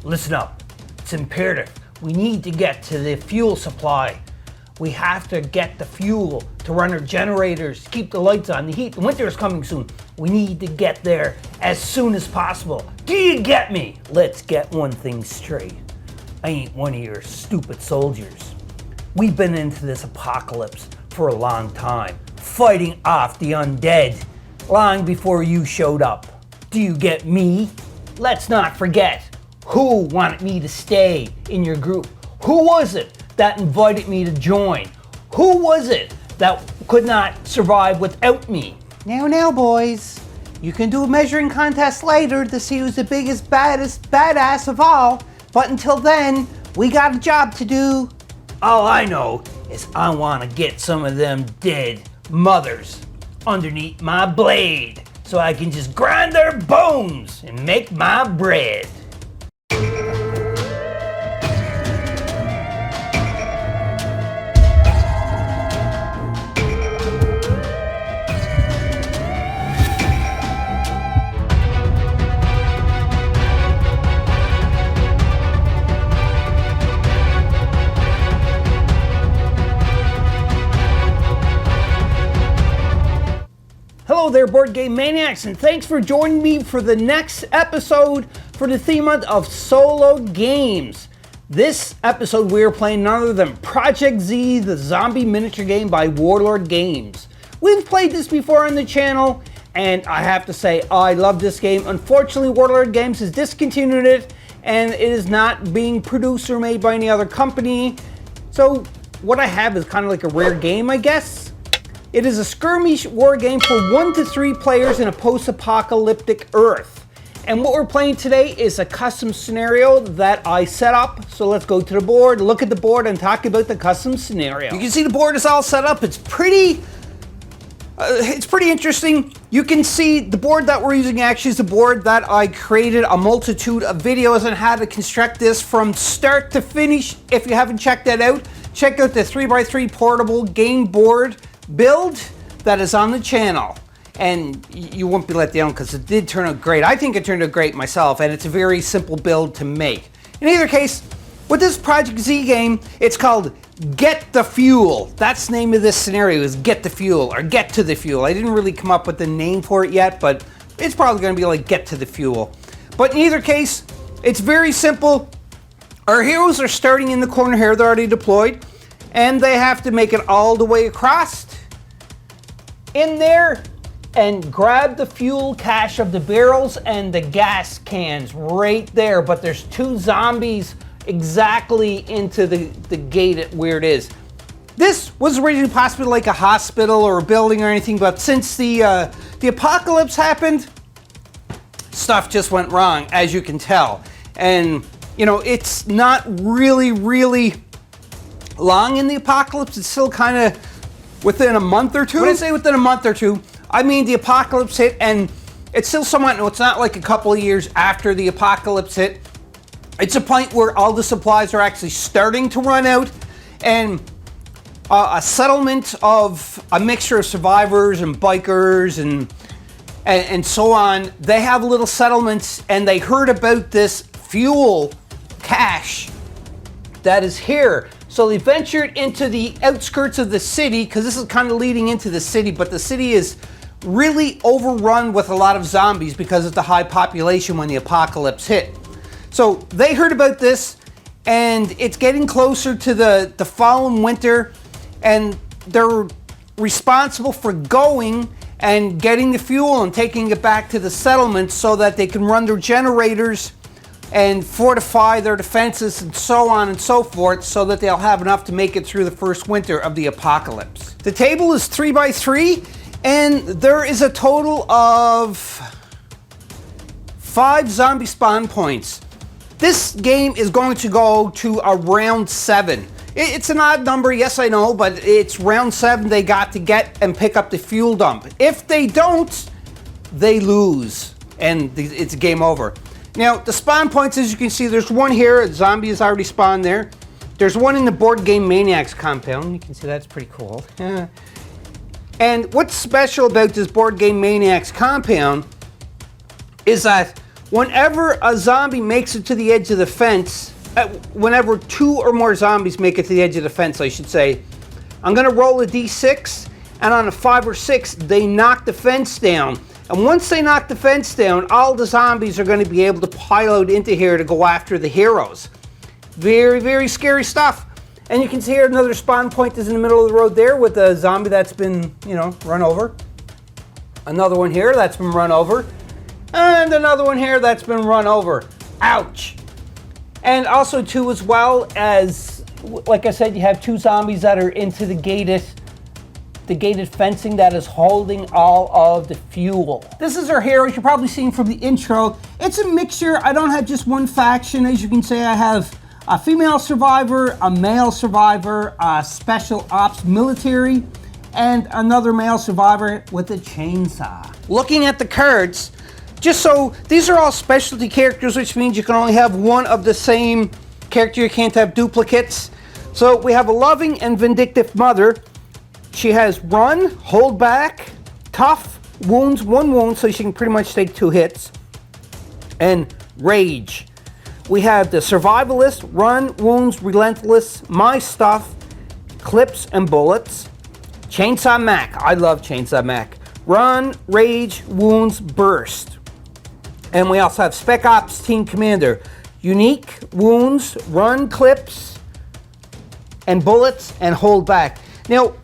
Listen up. It's imperative. We need to get to the fuel supply. We have to get the fuel to run our generators, to keep the lights on. The heat, the winter is coming soon. We need to get there as soon as possible. Do you get me? Let's get one thing straight. I ain't one of your stupid soldiers. We've been into this apocalypse for a long time, fighting off the undead, long before you showed up. Do you get me? Let's not forget who wanted me to stay in your group. Who was it that invited me to join? Who was it that could not survive without me? Now, boys. You can do a measuring contest later to see who's the biggest, baddest, badass of all. But until then, we got a job to do. All I know is I want to get some of them dead mothers underneath my blade so I can just grind their bones and make my bread. Hello there, Board Game Maniacs, and thanks for joining me for the next episode for the theme month of solo games. This episode we are playing none other than Project Z, the zombie miniature game by Warlord Games. We've played this before on the channel, and I have to say I love this game. Unfortunately, Warlord Games has discontinued it, and it is not being produced or made by any other company. So what I have is kind of like a rare game, I guess. It is a skirmish war game for 1 to 3 players in a post-apocalyptic Earth. And what we're playing today is a custom scenario that I set up. So let's go to the board, look at the board, and talk about the custom scenario. You can see the board is all set up. It's pretty interesting. You can see the board that we're using actually is a board that I created a multitude of videos on how to construct this from start to finish. If you haven't checked that out, check out the 3x3 portable game board build that is on the channel, and you won't be let down because it did turn out great. I think it turned out great myself, and it's a very simple build to make. In either case, with this Project Z game, it's called Get the Fuel. That's the name of this scenario, is Get the Fuel, or Get to the Fuel. I didn't really come up with the name for it yet, but it's probably going to be like Get to the Fuel. But in either case, it's very simple. Our heroes are starting in the corner here. They're already deployed, and they have to make it all the way across in there and grab the fuel cache of the barrels and the gas cans right there. But there's 2 zombies exactly into the gate where it is. This was originally possibly like a hospital or a building or anything, but since the apocalypse happened, stuff just went wrong, as you can tell. And you know, it's not really long in the apocalypse. It's still kind of within a month or two. When I say within a month or two, I mean the apocalypse hit, and it's still somewhat, it's not like a couple of years after the apocalypse hit. It's a point where all the supplies are actually starting to run out, and a settlement of a mixture of survivors and bikers and so on, they have little settlements, and they heard about this fuel cache that is here. So they ventured into the outskirts of the city, because this is kind of leading into the city, but the city is really overrun with a lot of zombies because of the high population when the apocalypse hit. So they heard about this, and it's getting closer to the following winter, and they're responsible for going and getting the fuel and taking it back to the settlement so that they can run their generators and fortify their defenses and so on and so forth, so that they'll have enough to make it through the first winter of the apocalypse. The table is 3x3, and there is a total of 5 zombie spawn points. This game is going to go to around 7. It's an odd number, yes I know, but it's round 7 they got to get and pick up the fuel dump. If they don't, they lose, and it's game over. Now, the spawn points, as you can see, there's one here. A zombie is already spawned there. There's one in the Board Game Maniacs compound. You can see that's pretty cool. And what's special about this Board Game Maniacs compound is that Whenever a zombie makes it to the edge of the fence, whenever 2 or more zombies make it to the edge of the fence, I should say, I'm going to roll a d6, and on a 5 or 6, they knock the fence down. And once they knock the fence down, all the zombies are going to be able to pile out into here to go after the heroes. Very, very scary stuff. And you can see here another spawn point is in the middle of the road there with a zombie that's been, run over. Another one here that's been run over. And another one here that's been run over. Ouch. And also too, as well as, like I said, you have 2 zombies that are into the gated fencing that is holding all of the fuel. This is our hero, as you're probably seeing from the intro. It's a mixture. I don't have just one faction. As you can see, I have a female survivor, a male survivor, a special ops military, and another male survivor with a chainsaw. Looking at the cards, just so these are all specialty characters, which means you can only have one of the same character. You can't have duplicates. So we have a loving and vindictive mother. She has run, hold back, tough, wounds, 1 wound, so she can pretty much take 2 hits, and rage. We have the survivalist, run, wounds, relentless, my stuff, clips and bullets. Chainsaw Mac, I love Chainsaw Mac. Run, rage, wounds, burst. And we also have Spec Ops Team Commander. Unique, wounds, run, clips, and bullets, and hold back. Now,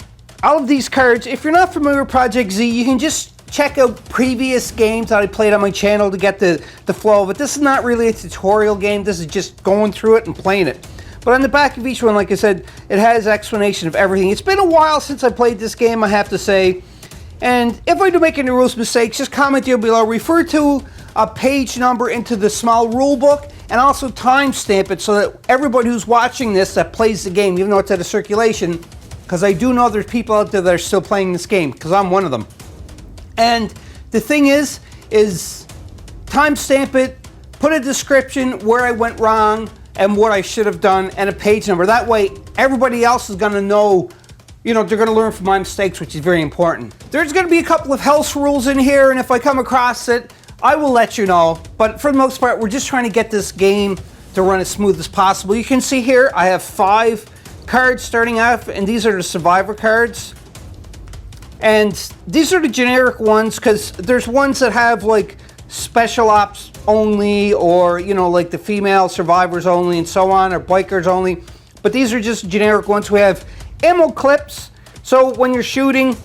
all of these cards, if you're not familiar with Project Z, you can just check out previous games that I played on my channel to get the flow of it. This is not really a tutorial game. This is just going through it and playing it. But on the back of each one, like I said, it has explanation of everything. It's been a while since I played this game, I have to say. And if I do make any rules mistakes, just comment here below. Refer to a page number into the small rule book, and also timestamp it so that everybody who's watching this that plays the game, even though it's out of circulation, because I do know there's people out there that are still playing this game, because I'm one of them. And the thing is timestamp it, put a description where I went wrong and what I should have done, and a page number. That way, everybody else is going to know, they're going to learn from my mistakes, which is very important. There's going to be a couple of house rules in here, and if I come across it, I will let you know. But for the most part, we're just trying to get this game to run as smooth as possible. You can see here, I have 5 cards starting off, and these are the survivor cards. And these are the generic ones, because there's ones that have like special ops only, or like the female survivors only and so on, or bikers only. But these are just generic ones. We have ammo clips, so when you're shooting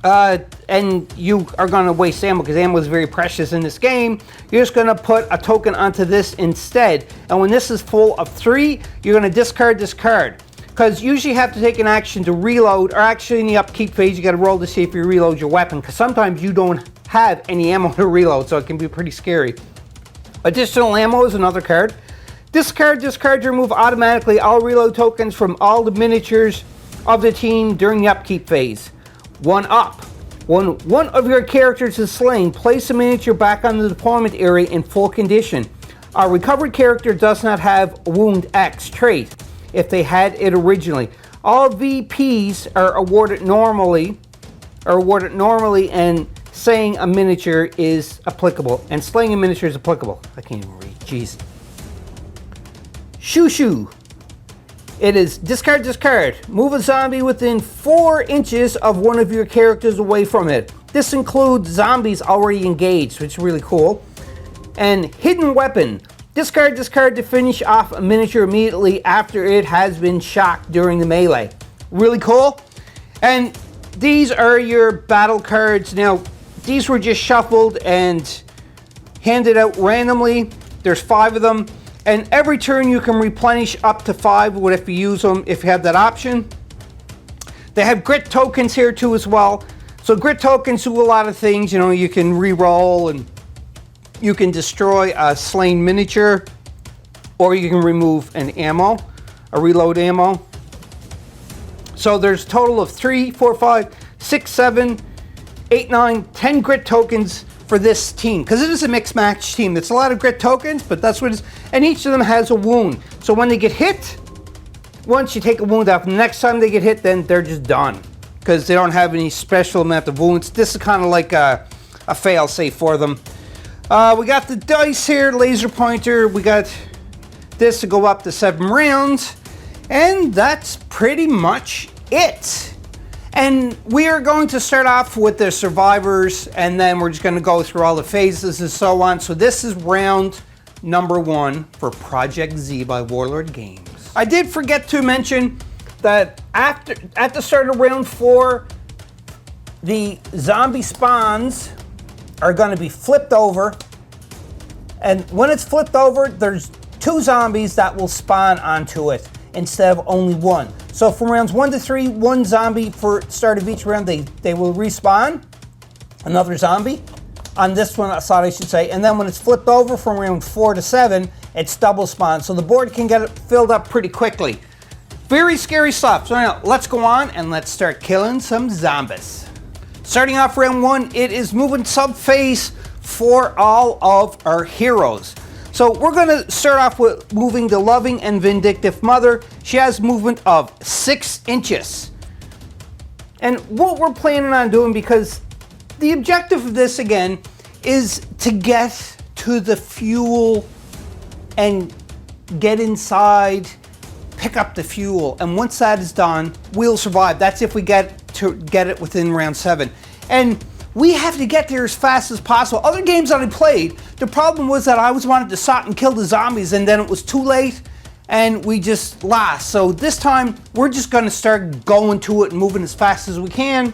and you are going to waste ammo, because ammo is very precious in this game, you're just going to put a token onto this instead. And when this is full of 3, you're going to discard this card. Because usually you have to take an action to reload, or actually in the upkeep phase you got to roll to see if you reload your weapon, because sometimes you don't have any ammo to reload, so it can be pretty scary. Additional ammo is another card. Discard this card to remove automatically all reload tokens from all the miniatures of the team during the upkeep phase. 1 up. When one of your characters is slain, place a miniature back on the deployment area in full condition. A recovered character does not have Wound X trait if they had it originally. All VPs are awarded normally, and slaying a miniature is applicable. And slaying a miniature is applicable. I can't even read, jeez. Shoo. It is discard this card. Move a zombie within 4 inches of one of your characters away from it. This includes zombies already engaged, which is really cool. And hidden weapon. Discard this card to finish off a miniature immediately after it has been shot during the melee. Really cool. And these are your battle cards. Now, these were just shuffled and handed out randomly. There's 5 of them. And every turn you can replenish up to 5 if you use them, if you have that option. They have grit tokens here too as well. So grit tokens do a lot of things. You can re-roll, and you can destroy a slain miniature, or you can remove an ammo, a reload ammo. So there's a total of 3, 4, 5, 6, 7, 8, 9, 10 grit tokens for this team, because it is a mixed match team. It's a lot of grit tokens, but that's what it is. And each of them has a wound. So when they get hit, once you take a wound off, the next time they get hit, then they're just done, because they don't have any special amount of wounds. This is kind of like a fail-safe for them. We got the dice here, laser pointer. We got this to go up to 7 rounds. And that's pretty much it. And we are going to start off with the survivors, and then we're just going to go through all the phases and so on. So this is round number 1 for Project Z by Warlord Games. I did forget to mention that at the start of round 4, the zombie spawns are going to be flipped over, and when it's flipped over, there's 2 zombies that will spawn onto it instead of only 1. So from rounds 1 to 3, 1 zombie for start of each round, they will respawn, another zombie on this one side, I should say, and then when it's flipped over from round 4 to 7, it's double spawn, so the board can get it filled up pretty quickly. Very scary stuff. So now let's go on and let's start killing some zombies. Starting off round 1, it is movement sub-phase for all of our heroes. So we're going to start off with moving the loving and vindictive mother. She has movement of 6 inches. And what we're planning on doing, because the objective of this again is to get to the fuel and get inside, pick up the fuel, and once that is done, we'll survive. That's if we get it within round 7. And we have to get there as fast as possible. Other games that I played, the problem was that I always wanted to stop and kill the zombies, and then it was too late, and we just lost. So this time, we're just gonna start going to it and moving as fast as we can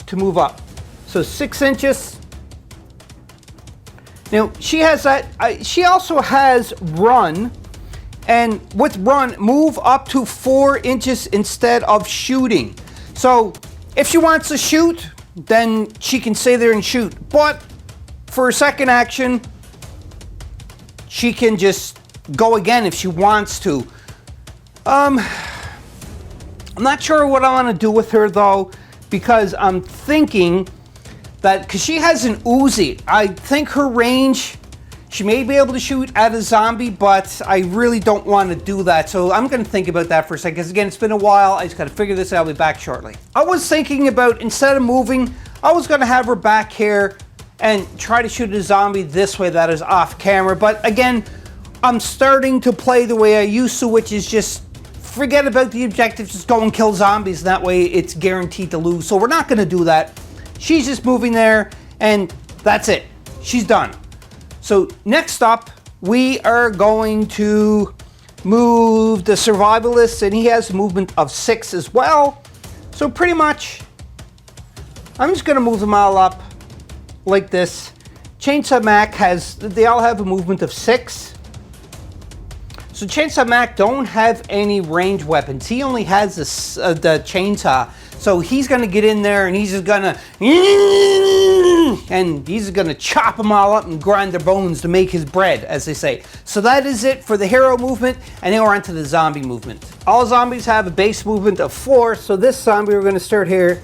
to move up. So 6 inches. Now, she has that, she also has run, and with run, move up to 4 inches instead of shooting. So if she wants to shoot, then she can stay there and shoot. But for a second action, she can just go again if she wants to. I'm not sure what I want to do with her though, because I'm thinking that, because she has an Uzi, I think her range, she may be able to shoot at a zombie, but I really don't want to do that. So I'm going to think about that for a second, because again, it's been a while. I just got to figure this out. I'll be back shortly. I was thinking about, instead of moving, I was going to have her back here and try to shoot a zombie this way that is off camera. But again, I'm starting to play the way I used to, which is just forget about the objective, just go and kill zombies. That way it's guaranteed to lose. So we're not going to do that. She's just moving there, and that's it. She's done. So next up, we are going to move the survivalist, and he has a movement of 6 as well. So pretty much, I'm just gonna move them all up like this. Chainsaw Mac they all have a movement of 6. So Chainsaw Mac don't have any range weapons. He only has the chainsaw. So he's gonna get in there and he's just gonna, chop them all up and grind their bones to make his bread, as they say. So that is it for the hero movement, and then we're on to the zombie movement. All zombies have a base movement of 4, so this zombie we're gonna start here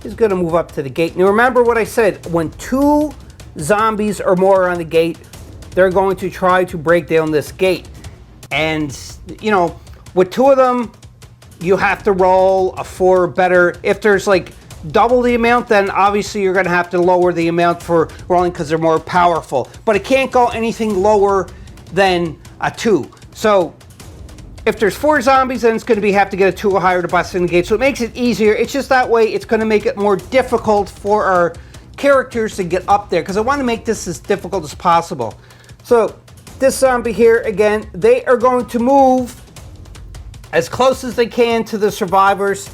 is gonna move up to the gate. Now remember what I said, when 2 zombies or more are on the gate, they're going to try to break down this gate. And, you know, with 2 of them, you have to roll a 4 or better. If there's like double the amount, then obviously you're going to have to lower the amount for rolling because they're more powerful. But it can't go anything lower than a 2. So if there's 4 zombies, then it's going to have to get a 2 or higher to bust in the gate. So it makes it easier. It's just that way it's going to make it more difficult for our characters to get up there, because I want to make this as difficult as possible. So this zombie here, again, they are going to move as close as they can to the survivors.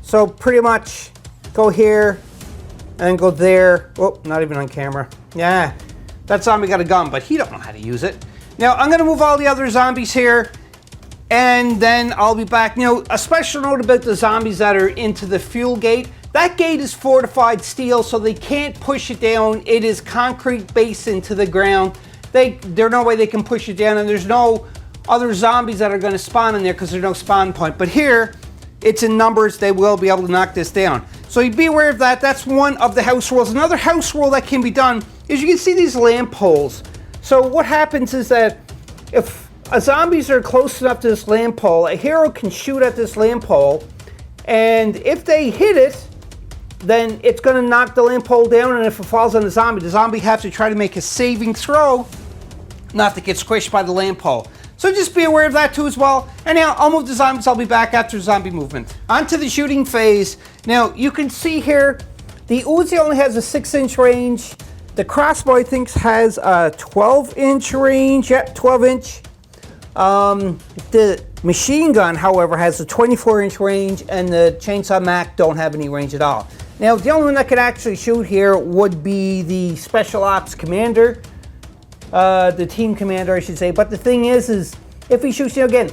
So pretty much go here and go there. Oh, not even on camera. Yeah, that zombie got a gun, but he don't know how to use it. Now I'm gonna move all the other zombies here, and then I'll be back. You know, a special note about the zombies that are into the fuel gate. That gate is fortified steel, so they can't push it down. It is concrete based into the ground. There's no way they can push it down, and there's no other zombies that are going to spawn in there because there's no spawn point. But here, it's in numbers. They will be able to knock this down. So you be aware of that. That's one of the house rules. Another house rule that can be done is you can see these lamp poles. So what happens is that if zombies are close enough to this lamp pole, a hero can shoot at this lamp pole, and if they hit it, then it's going to knock the lamp pole down, and if it falls on the zombie has to try to make a saving throw not to get squished by the lamp pole. So just be aware of that too as well. Anyhow, I'll move the zombies. I'll be back after zombie movement. On to the shooting phase. Now, you can see here, the Uzi only has a 6-inch range. The crossbow, I think, has a 12-inch range. Yeah, 12-inch. The machine gun, however, has a 24-inch range, and the Chainsaw Mac don't have any range at all. Now, the only one that could actually shoot here would be the Special Ops Commander. The team commander, I should say. But the thing is if he shoots, again,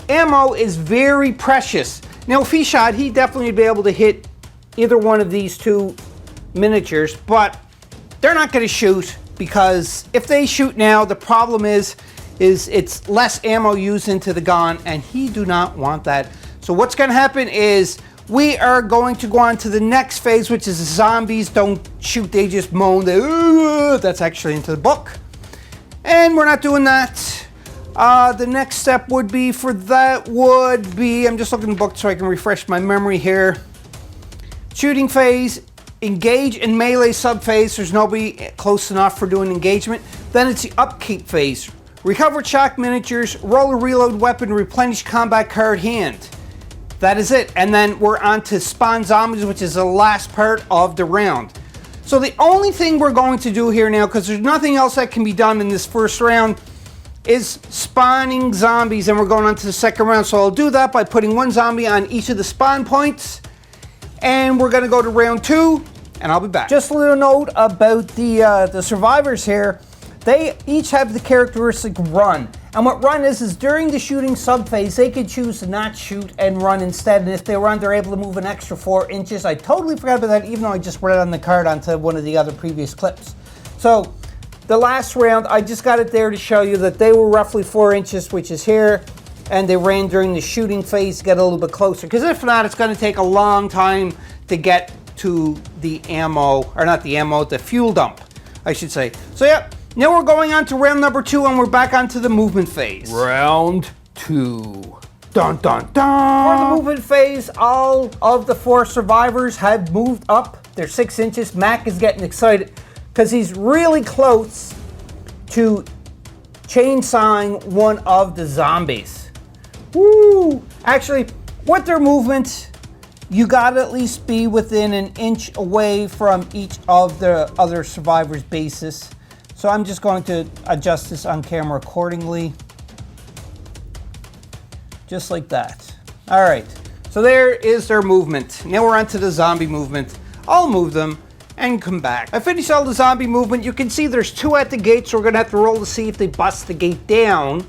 ammo is very precious. Now, if he shot, he'd definitely be able to hit either one of these two miniatures, but they're not going to shoot, because if they shoot now, the problem is it's less ammo used into the gun, and he do not want that. So what's going to happen is we are going to go on to the next phase, which is the zombies don't shoot, they just moan. That's actually into the book. And we're not doing that. The next step would be I'm just looking at the book so I can refresh my memory here. Shooting phase, engage and melee subphase. There's nobody close enough for doing engagement. Then it's the upkeep phase. Recover shock miniatures, roll a reload weapon, replenish combat card hand. That is it. And then we're on to spawn zombies, which is the last part of the round. So the only thing we're going to do here now, because there's nothing else that can be done in this first round, is spawning zombies, and we're going on to the second round. So I'll do that by putting one zombie on each of the spawn points, and we're going to go to round 2, and I'll be back. Just a little note about the survivors here. They each have the characteristic run, and what run is during the shooting subphase, they could choose to not shoot and run instead, and if they run, they're able to move an extra 4 inches. I totally forgot about that, even though I just read it on the card onto one of the other previous clips. So, the last round, I just got it there to show you that they were roughly 4 inches, which is here, and they ran during the shooting phase to get a little bit closer, because if not, it's going to take a long time to get to the ammo, or not the ammo, the fuel dump, I should say. So yeah. Now we're going on to round number 2, and we're back onto the movement phase. Round 2. Dun dun dun! For the movement phase, all of the 4 survivors have moved up. They're 6 inches. Mac is getting excited because he's really close to chainsawing one of the zombies. Woo! Actually, with their movement, you gotta at least be within an inch away from each of the other survivors' bases. So I'm just going to adjust this on camera accordingly. Just like that. All right, so there is their movement. Now we're on to the zombie movement. I'll move them and come back. I finished all the zombie movement. You can see there's 2 at the gate, so we're gonna have to roll to see if they bust the gate down.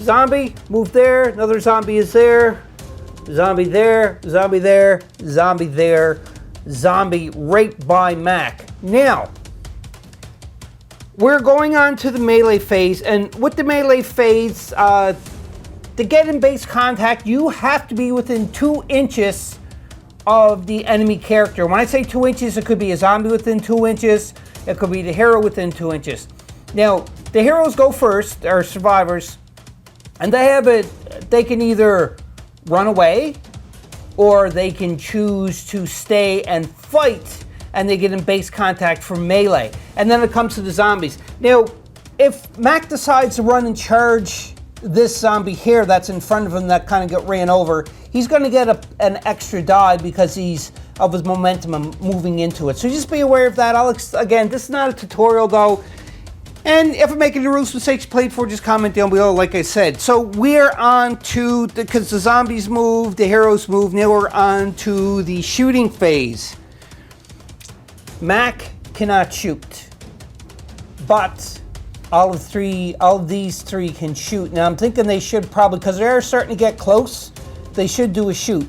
Zombie, move there. Another zombie is there. Zombie there, zombie there, zombie there, zombie right by Mac. Now, we're going on to the melee phase, and with the melee phase, to get in base contact, you have to be within 2 inches of the enemy character. When I say 2 inches, it could be a zombie within 2 inches, it could be the hero within 2 inches. Now, the heroes go first, or survivors, and they can either run away, or they can choose to stay and fight, and they get in base contact from melee. And then it comes to the zombies. Now, if Mac decides to run and charge this zombie here that's in front of him that kind of got ran over, he's going to get an extra die because of his momentum and moving into it. So just be aware of that. Again, this is not a tutorial though. And if I'm making the rules mistakes played for, just comment down below, like I said. So we're on to, because the zombies move, the heroes move, now we're on to the shooting phase. Mac cannot shoot, but all of these three can shoot. Now I'm thinking they should probably, because they're starting to get close, they should do a shoot.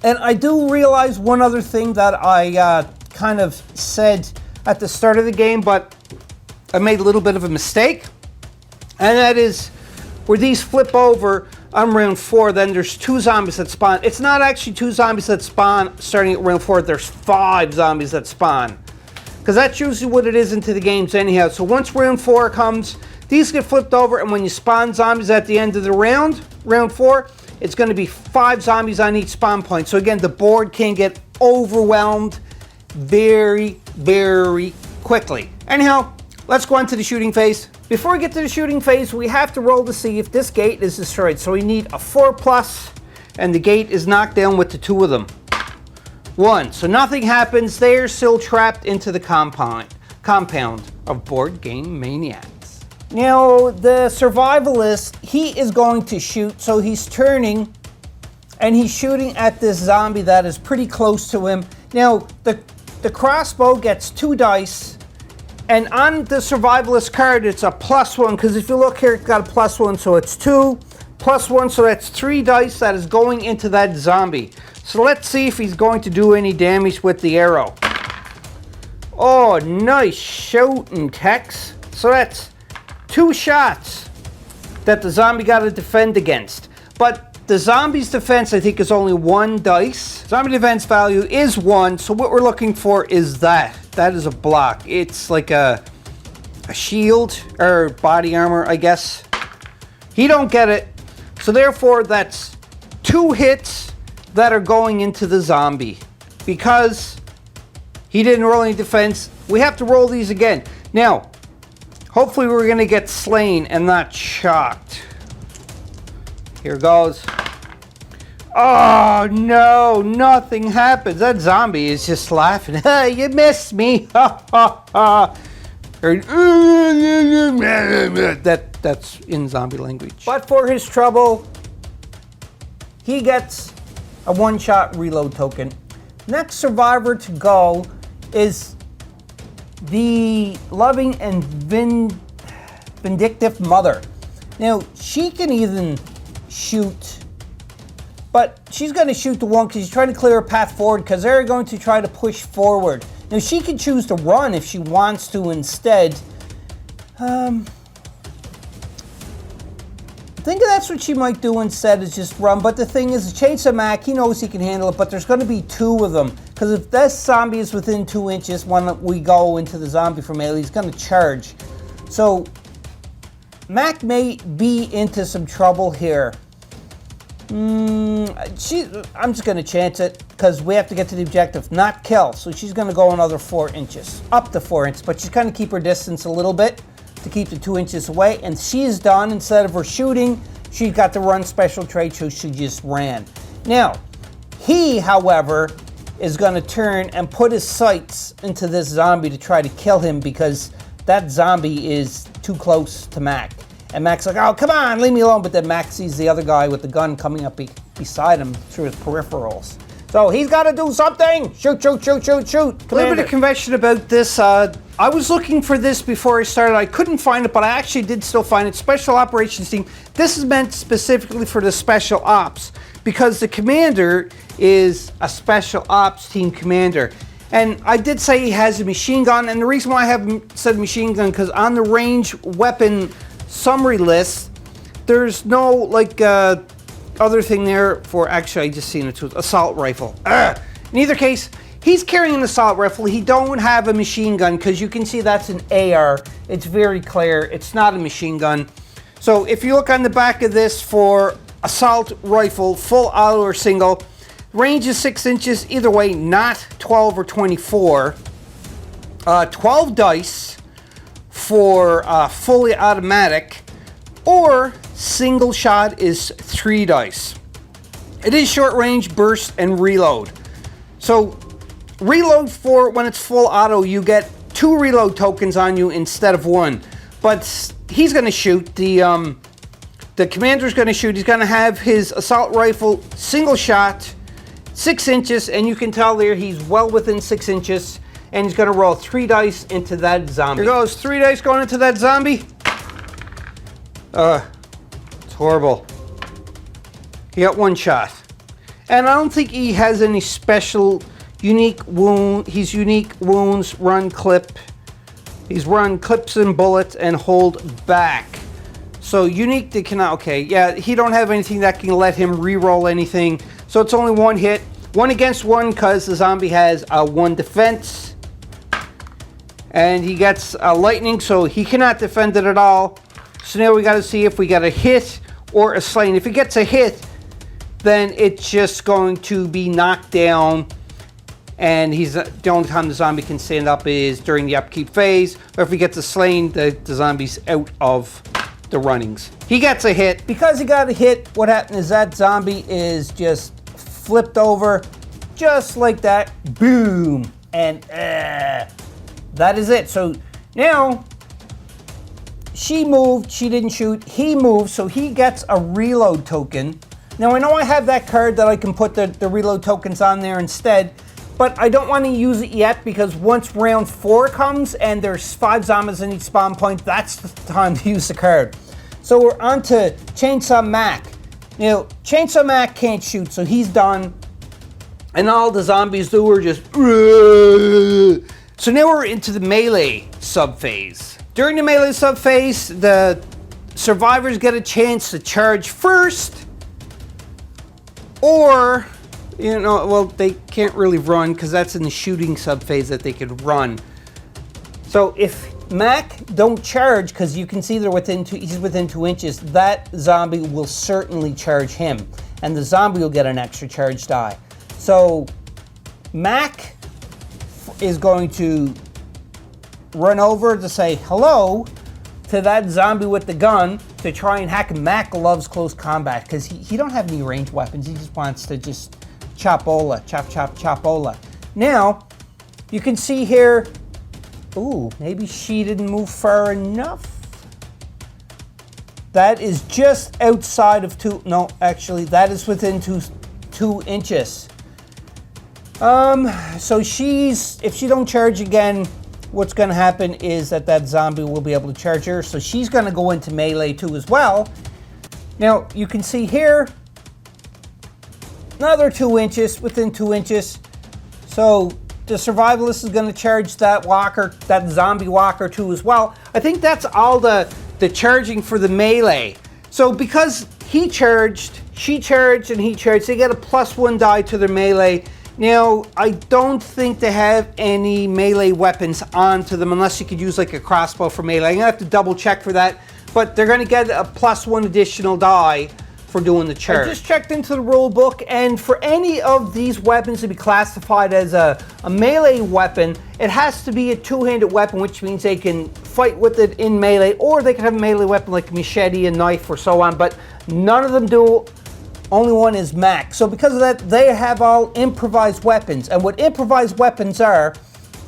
And I do realize one other thing that I kind of said at the start of the game, but I made a little bit of a mistake, and that is where these flip over on round 4, then there's 2 zombies that spawn. It's not actually 2 zombies that spawn starting at round 4, there's 5 zombies that spawn. Because that's usually what it is into the games anyhow. So once round 4 comes, these get flipped over, and when you spawn zombies at the end of the round 4, it's going to be 5 zombies on each spawn point. So again, the board can get overwhelmed very, very quickly. Anyhow, let's go on to the shooting phase. Before we get to the shooting phase, we have to roll to see if this gate is destroyed. So we need a 4+, and the gate is knocked down with the 2 of them. 1, so nothing happens. They're still trapped into the compound of Board Game Maniacs. Now, the survivalist, he is going to shoot, so he's turning, and he's shooting at this zombie that is pretty close to him. Now, the crossbow gets 2 dice, and on the survivalist card, it's a +1, because if you look here, it's got a +1, so it's 2, +1, so that's 3 dice that is going into that zombie. So let's see if he's going to do any damage with the arrow. Oh, nice shooting, Tex. So that's 2 shots that the zombie got to defend against. But the zombie's defense, I think, is only 1 dice. Zombie defense value is 1, so what we're looking for is that. That is a block. It's like a shield, or body armor, I guess. He don't get it. So therefore, that's 2 hits that are going into the zombie. Because he didn't roll any defense, we have to roll these again. Now, hopefully we're going to get slain and not shocked. Here goes. Oh no, nothing happens. That zombie is just laughing. Hey, you missed me. That's in zombie language. But for his trouble, he gets a 1-shot reload token. Next survivor to go is the loving and vindictive mother. Now, she can even shoot, but she's going to shoot the one because she's trying to clear a path forward because they're going to try to push forward. Now, she can choose to run if she wants to instead. I think that's what she might do instead, is just run. But the thing is, the Chainsaw Mac, he knows he can handle it, but there's going to be 2 of them. Because if this zombie is within 2 inches when we go into the zombie from melee, he's going to charge. So, Mac may be into some trouble here. I'm just going to chance it, because we have to get to the objective, not kill. So she's going to go another 4 inches, up to 4 inches. But she's going to keep her distance a little bit to keep the 2 inches away, and she's done. Instead of her shooting, she got the run special trait, so she just ran. Now, he, however, is going to turn and put his sights into this zombie to try to kill him because that zombie is too close to Mac. And Mac's like, oh, come on, leave me alone. But then Mac sees the other guy with the gun coming up beside him through his peripherals. So he's got to do something. Shoot, shoot, shoot, shoot, shoot. A little bit of convention about this. I was looking for this before I started. I couldn't find it, but I actually did still find it. Special Operations Team. This is meant specifically for the Special Ops because the commander is a Special Ops Team commander. And I did say he has a machine gun, and the reason why I haven't said machine gun, because on the range weapon summary list, there's no like other thing there for, actually I just seen it too, assault rifle. In either case, he's carrying an assault rifle. He don't have a machine gun because you can see that's an AR. It's very clear. It's not a machine gun. So if you look on the back of this for assault rifle, full auto or single, range is 6 inches, either way, not 12 or 24. 12 dice for fully automatic, or single shot is 3 dice. It is short range, burst, and reload. So reload for when it's full auto, you get 2 reload tokens on you instead of 1. But he's going to shoot. The commander's going to shoot. He's going to have his assault rifle single shot, 6 inches, and you can tell there he's well within 6 inches. And he's going to roll 3 dice into that zombie. Here goes 3 dice going into that zombie. It's horrible. He got 1 shot. And I don't think he has any special unique wound. He's unique wounds, run clip. He's run clips and bullets and hold back. So unique, they cannot, okay. Yeah, he don't have anything that can let him re-roll anything. So it's only 1 hit. 1 against 1 because the zombie has 1 defense. And he gets lightning, so he cannot defend it at all. So now we got to see if we got a hit or a slain. If he gets a hit, then it's just going to be knocked down, and the only time the zombie can stand up is during the upkeep phase, or if he gets a slain, the zombie's out of the runnings. He gets a hit. Because he got a hit, what happened is that zombie is just flipped over, just like that. Boom. And that is it. So now, she moved, she didn't shoot, he moved, so he gets a reload token. Now I know I have that card that I can put the reload tokens on there instead, but I don't want to use it yet because once round 4 comes and there's 5 zombies in each spawn point, that's the time to use the card. So we're on to Chainsaw Mac. Now, Chainsaw Mac can't shoot, so he's done. And all the zombies do are just... So now we're into the melee sub-phase. During the melee sub-phase, the survivors get a chance to charge first, or, you know, well, they can't really run because that's in the shooting sub-phase that they could run. So if Mac don't charge, because you can see they're he's within 2 inches, that zombie will certainly charge him, and the zombie will get an extra charge die. So Mac is going to run over to say hello to that zombie with the gun to try and hack him. Mac loves close combat because he don't have any ranged weapons. He just wants to just chop-ola, chop-ola. Now, you can see here, ooh, maybe she didn't move far enough. That is just outside of no, actually, that is within 2 inches. So if she don't charge again, what's going to happen is that zombie will be able to charge her. So she's going to go into melee too as well. Now, you can see here, another 2 inches, within 2 inches. So the survivalist is going to charge that zombie walker too as well. I think that's all the charging for the melee. So because he charged, she charged, and he charged, they get a +1 die to their melee. Now, I don't think they have any melee weapons onto them unless you could use like a crossbow for melee. I'm gonna have to double check for that, but they're gonna get a +1 additional die for doing the charge. I just checked into the rule book, and for any of these weapons to be classified as a melee weapon, it has to be a 2-handed weapon, which means they can fight with it in melee, or they can have a melee weapon like a machete, a knife, or so on, but none of them do. Only one is Mac. So because of that, they have all improvised weapons. And what improvised weapons are,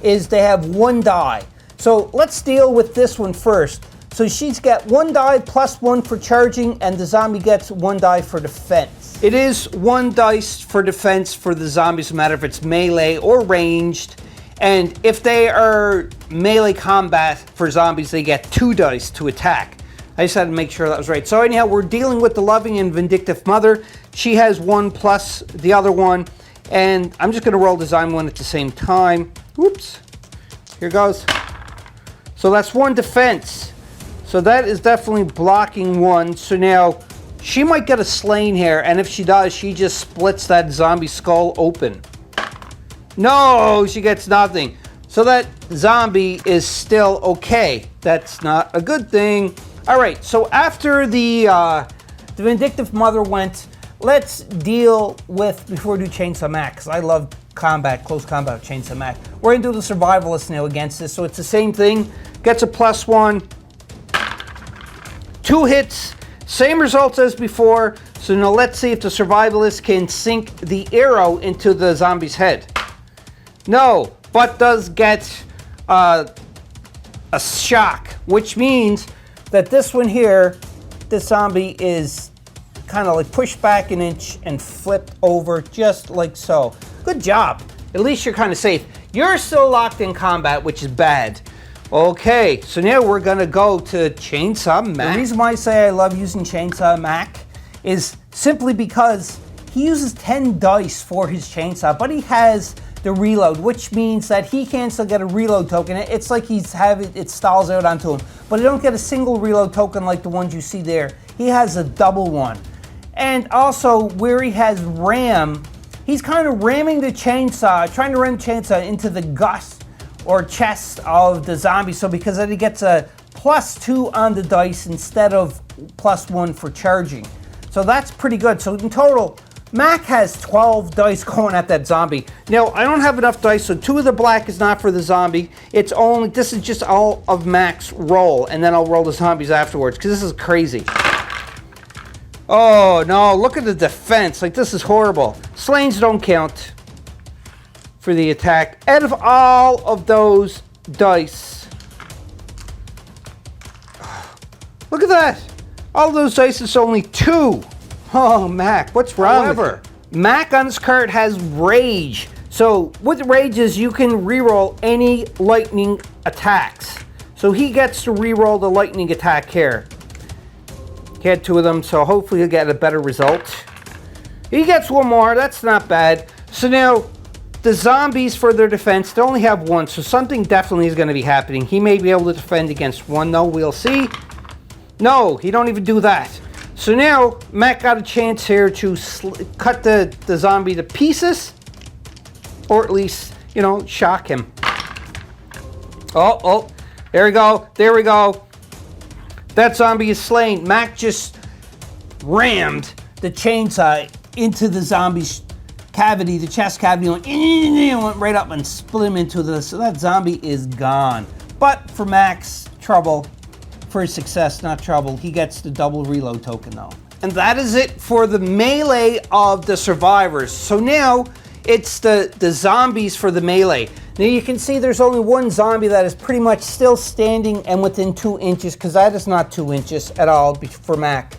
is they have 1 die. So let's deal with this one first. So she's got 1 die +1 for charging, and the zombie gets 1 die for defense. It is 1 dice for defense for the zombies, no matter if it's melee or ranged. And if they are melee combat for zombies, they get 2 dice to attack. I just had to make sure that was right. So anyhow, we're dealing with the loving and vindictive mother. She has 1 plus the other one. And I'm just going to roll the zombie one at the same time. Whoops. Here goes. So that's 1 defense. So that is definitely blocking 1. So now she might get a slain here. And if she does, she just splits that zombie skull open. No, she gets nothing. So that zombie is still okay. That's not a good thing. All right, so after the vindictive mother went, let's deal with, before we do Chainsaw Mac, because I love close combat with Chainsaw Mac. We're going to do the survivalist now against this, so it's the same thing. Gets a +1. 2 hits, same results as before. So now let's see if the survivalist can sink the arrow into the zombie's head. No, but does get a shock, which means that this one here, this zombie is kind of like pushed back an inch and flipped over just like so. Good job. At least you're kind of safe. You're still locked in combat, which is bad. Okay, so now we're gonna go to Chainsaw Mac. The reason why I say I love using Chainsaw Mac is simply because he uses 10 dice for his chainsaw, but he has the reload, which means that he can still get a reload token. It's like it stalls out onto him, but he don't get a single reload token like the ones you see there. He has a double one. And also where he has ram, he's kind of ramming the chainsaw, trying to ram the chainsaw into the gut or chest of the zombie. So because then he gets a +2 on the dice instead of +1 for charging. So that's pretty good. So in total, Mac has 12 dice going at that zombie. Now, I don't have enough dice, so 2 of the black is not for the zombie. It's only, this is just all of Mac's roll, and then I'll roll the zombies afterwards, because this is crazy. Oh, no, look at the defense. Like, this is horrible. Slains don't count for the attack. Out of all of those dice, look at that. All those dice is only 2. Oh, Mac, what's wrong with you? Mac on this card has Rage. So with Rage is you can reroll any lightning attacks. So he gets to reroll the lightning attack here. He had 2 of them, so hopefully he'll get a better result. He gets 1 more, that's not bad. So now, the zombies for their defense, they only have 1, so something definitely is going to be happening. He may be able to defend against 1, though, we'll see. No, he don't even do that. So now, Mac got a chance here to cut the zombie to pieces, or at least, you know, shock him. Oh, there we go, there we go. That zombie is slain. Mac just rammed the chainsaw into the zombie's cavity, the chest cavity, and went right up and split him into this. So that zombie is gone. But for Mac's trouble, for his success, not trouble, he gets the double reload token though. And that is it for the melee of the survivors. So now it's the zombies for the melee. Now you can see there's only 1 zombie that is pretty much still standing and within 2 inches, because that is not 2 inches at all for Mac.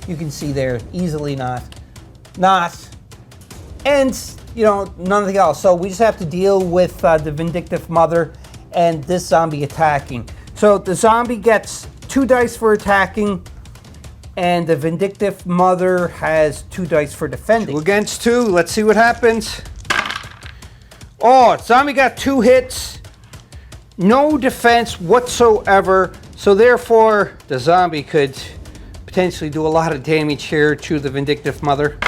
You can see there, easily not. And, you know, nothing else. So we just have to deal with the Vindictive Mother and this zombie attacking. So the zombie gets 2 dice for attacking, and the Vindictive Mother has 2 dice for defending. 2 against 2, let's see what happens. Oh, zombie got 2 hits, no defense whatsoever, so therefore the zombie could potentially do a lot of damage here to the Vindictive Mother.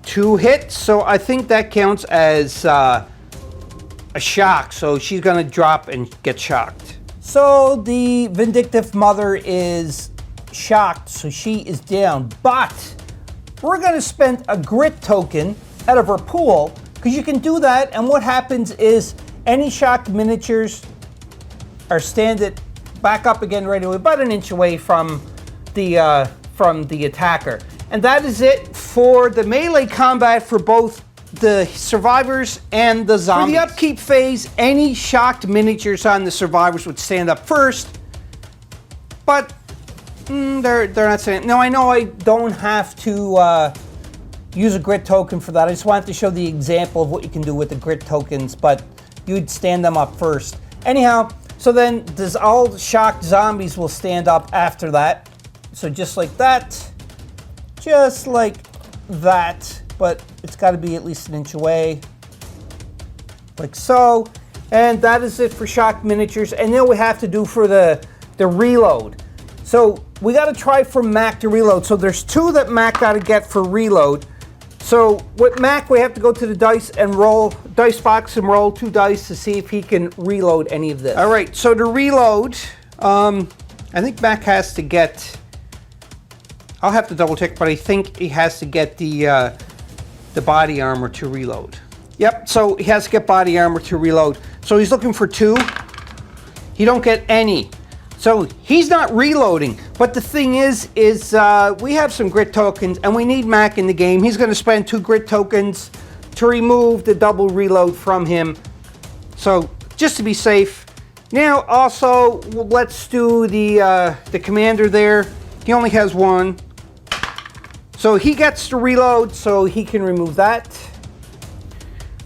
2 hits, so I think that counts as a shock, so she's gonna drop and get shocked. So the Vindictive Mother is shocked, so she is down, but we're gonna spend a grit token out of her pool, because you can do that, and what happens is any shocked miniatures are standing back up again right away, about 1 inch away from the attacker. And that is it for the melee combat for both the survivors and the zombies. For the upkeep phase, any shocked miniatures on the survivors would stand up first, but they're not saying. Now I know I don't have to use a grit token for that. I just wanted to show the example of what you can do with the grit tokens, but you'd stand them up first. Anyhow, so then all shocked zombies will stand up after that. So just like that, but it's got to be at least 1 inch away, like so. And that is it for shocked miniatures. And then we have to do for the reload. So we got to try for Mac to reload. So there's 2 that Mac got to get for reload. So with Mac, we have to go to the dice box and roll 2 dice to see if he can reload any of this. All right, so to reload, I think Mac has to get, I'll have to double check, but I think he has to get the body armor to reload. Yep, so he has to get body armor to reload. So he's looking for 2. He don't get any. So he's not reloading. But the thing is we have some grit tokens and we need Mac in the game. He's going to spend 2 grit tokens to remove the double reload from him. So just to be safe. Now also, let's do the commander there. He only has 1. So he gets to reload, so he can remove that.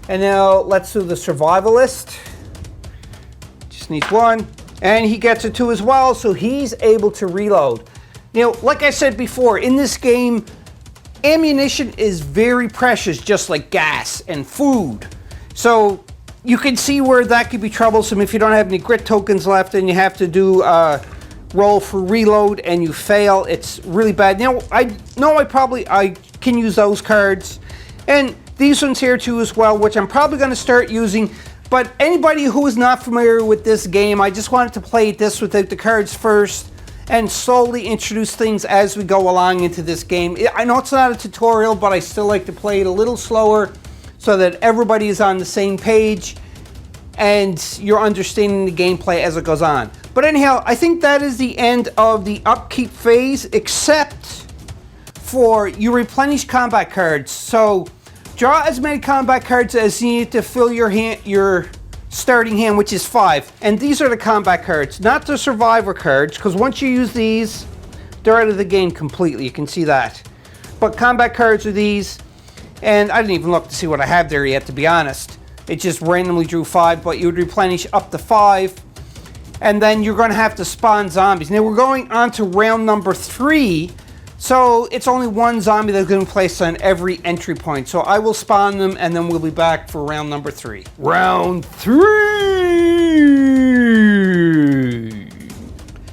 And now let's do the survivalist. Just needs 1. And he gets a 2 as well, so he's able to reload. Now, like I said before, in this game, ammunition is very precious, just like gas and food. So you can see where that could be troublesome if you don't have any grit tokens left and you have to do roll for reload and you fail. It's really bad. Now, I know I can use those cards. And these ones here too as well, which I'm probably going to start using. But anybody who is not familiar with this game, I just wanted to play this without the cards first. and slowly introduce things as we go along into this game. I know it's not a tutorial, but I still like to play it a little slower so that everybody is on the same page and you're understanding the gameplay as it goes on. But anyhow, I think that is the end of the upkeep phase, except for you replenish combat cards. So draw as many combat cards as you need to fill your starting hand, which is 5. And these are the combat cards, not the survivor cards, because once you use these, they're out of the game completely. You can see that. But combat cards are these, and I didn't even look to see what I have there yet, to be honest. It just randomly drew 5, but you would replenish up to 5. And then you're going to have to spawn zombies. Now we're going on to round number 3. So it's only one zombie that's going to be placed on every entry point. So I will spawn them and then we'll be back for round number 3. Round 3!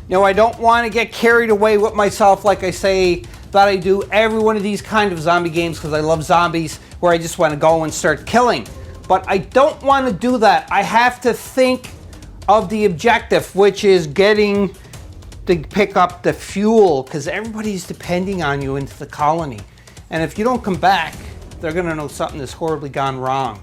Now I don't want to get carried away with myself like I say that I do every one of these kind of zombie games, because I love zombies where I just want to go and start killing. But I don't want to do that. I have to think of the objective, which is getting to pick up the fuel, because everybody's depending on you into the colony. And if you don't come back, they're going to know something has horribly gone wrong.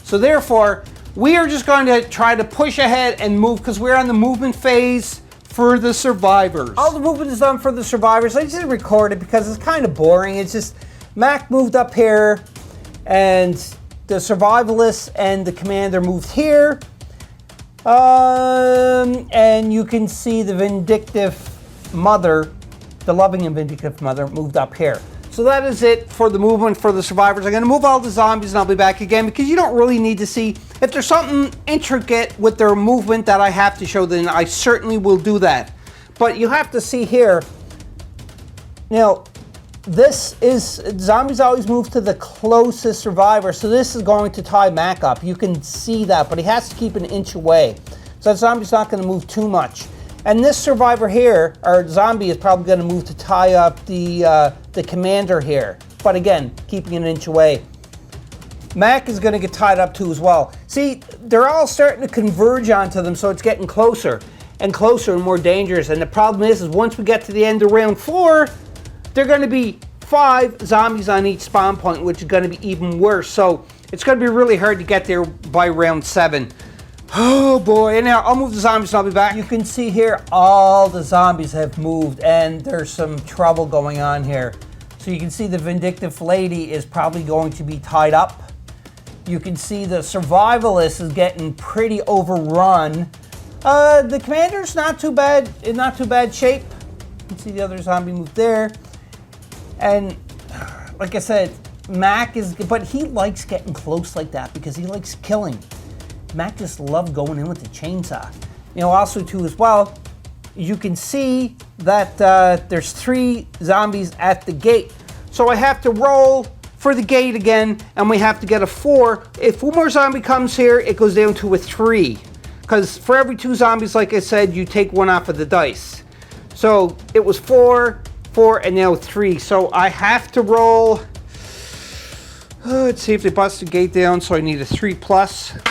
So therefore, we are just going to try to push ahead and move, because we're on the movement phase for the survivors. All the movement is done for the survivors. I just record it because it's kind of boring. It's just Mac moved up here, and the survivalists and the commander moved here. And you can see the vindictive mother, the loving and vindictive mother, moved up here. So that is it for the movement for the survivors. I'm going to move all the zombies and I'll be back again, because you don't really need to see. If there's something intricate with their movement that I have to show, then I certainly will do that. But you have to see here, now, this is, zombies always move to the closest survivor, so this is going to tie Mac up. You can see that, but he has to keep an inch away. So that zombie's not going to move too much. And this survivor here, or zombie, is probably going to move to tie up the commander here. But again, keeping an inch away. Mac is going to get tied up too as well. See, they're all starting to converge onto them, so it's getting closer and closer and more dangerous. And the problem is once we get to the end of round 4, they're going to be 5 zombies on each spawn point, which is going to be even worse. So it's going to be really hard to get there by round 7. Oh boy. And now I'll move the zombies and I'll be back. You can see here all the zombies have moved, and there's some trouble going on here. So you can see the vindictive lady is probably going to be tied up. You can see the survivalist is getting pretty overrun. The commander's not too bad, in not too bad shape. You can see the other zombie move there. And like I said, Mac is, but he likes getting close like that because he likes killing. Mac just loves going in with the chainsaw. You know, also too as well, you can see that there's 3 zombies at the gate. So I have to roll for the gate again, and we have to get a 4. If one more zombie comes here, it goes down to a 3. Because for every 2 zombies, like I said, you take 1 off of the dice. So it was 4, 4, and now 3. So I have to roll. Let's see if they bust the gate down. So I need a 3+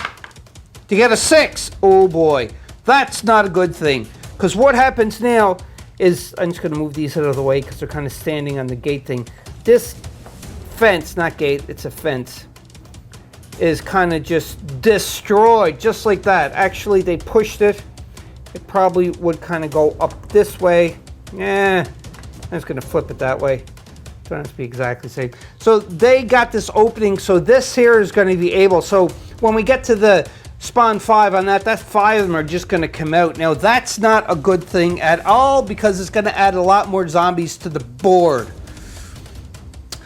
to get a 6. Oh boy, that's not a good thing. Because what happens now is, I'm just going to move these out of the way because they're kind of standing on the gate thing. This fence, not gate, it's a fence, is kind of just destroyed, just like that. Actually, they pushed it. It probably would kind of go up this way. Yeah, I'm just going to flip it that way. Don't have to be exactly the same. So they got this opening, so this here is going to be able, so when we get to the spawn 5 on that 5 of them are just going to come out. Now that's not a good thing at all, because it's going to add a lot more zombies to the board.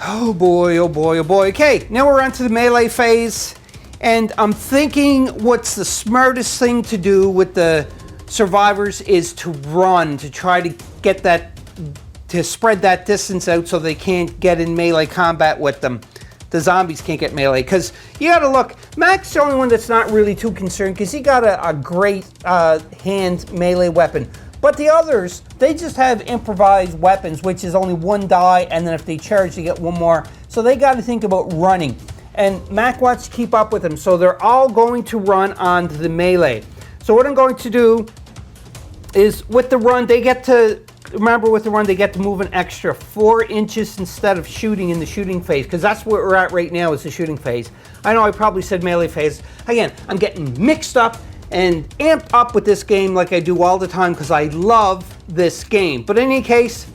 Oh boy, oh boy, oh boy. Okay, now we're on to the melee phase, and I'm thinking what's the smartest thing to do with the survivors is to run, to try to get that, to spread that distance out so they can't get in melee combat with them. The zombies can't get melee, because you gotta look, Mac's the only one that's not really too concerned, because he got a great hand melee weapon. But the others, they just have improvised weapons, which is only 1 die, and then if they charge, they get 1 more. So they got to think about running. And Mac wants to keep up with them, so they're all going to run onto the melee. So what I'm going to do is, with the run, they get to remember with the run, they get to move an extra 4 inches instead of shooting in the shooting phase, because that's where we're at right now is the shooting phase. I know I probably said melee phase. Again, I'm getting mixed up and amped up with this game like I do all the time because I love this game. But in any case,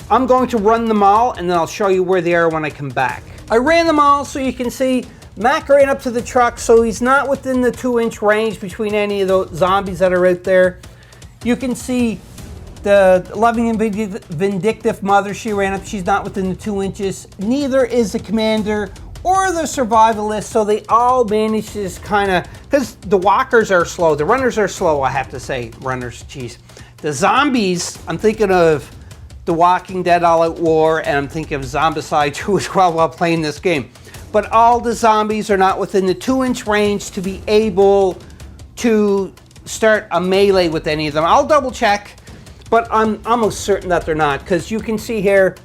I'm going to run them all and then I'll show you where they are when I come back. I ran them all so you can see Mac ran up to the truck, so he's not within the 2-inch range between any of those zombies that are out there. You can see the loving and vindictive mother, she ran up, she's not within the 2 inches. Neither is the commander or the survivalist, so they all manage to kind of, because the walkers are slow, the runners are slow, I have to say, runners, geez. The zombies, I'm thinking of The Walking Dead All Out War, and I'm thinking of Zombicide 2 as well while playing this game. But all the zombies are not within the 2-inch range to be able to start a melee with any of them. I'll double check, but I'm almost certain that they're not, because you can see here,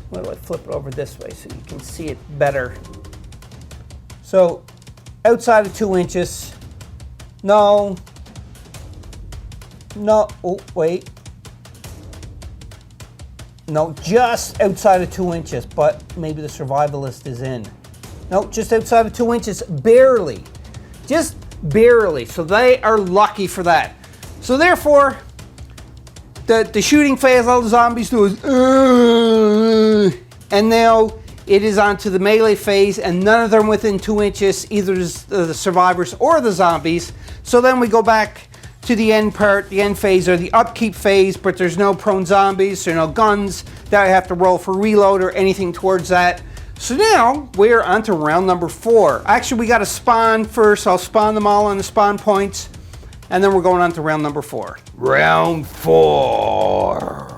what do I flip it over this way so you can see it better? So outside of 2 inches, no, oh wait, no, just outside of 2 inches, but maybe the survivalist is in. No, just outside of 2 inches, barely, just barely, so they are lucky for that. So therefore, the shooting phase, all the zombies do is, and now it is on to the melee phase, and none of them within 2 inches, either the survivors or the zombies. So then we go back to the end part, the end phase, or the upkeep phase, but there's no prone zombies, there are no guns that I have to roll for reload or anything towards that. So now we're on to round number 4. Actually, we got to spawn first. I'll spawn them all on the spawn points, and then we're going on to round number 4. Round 4.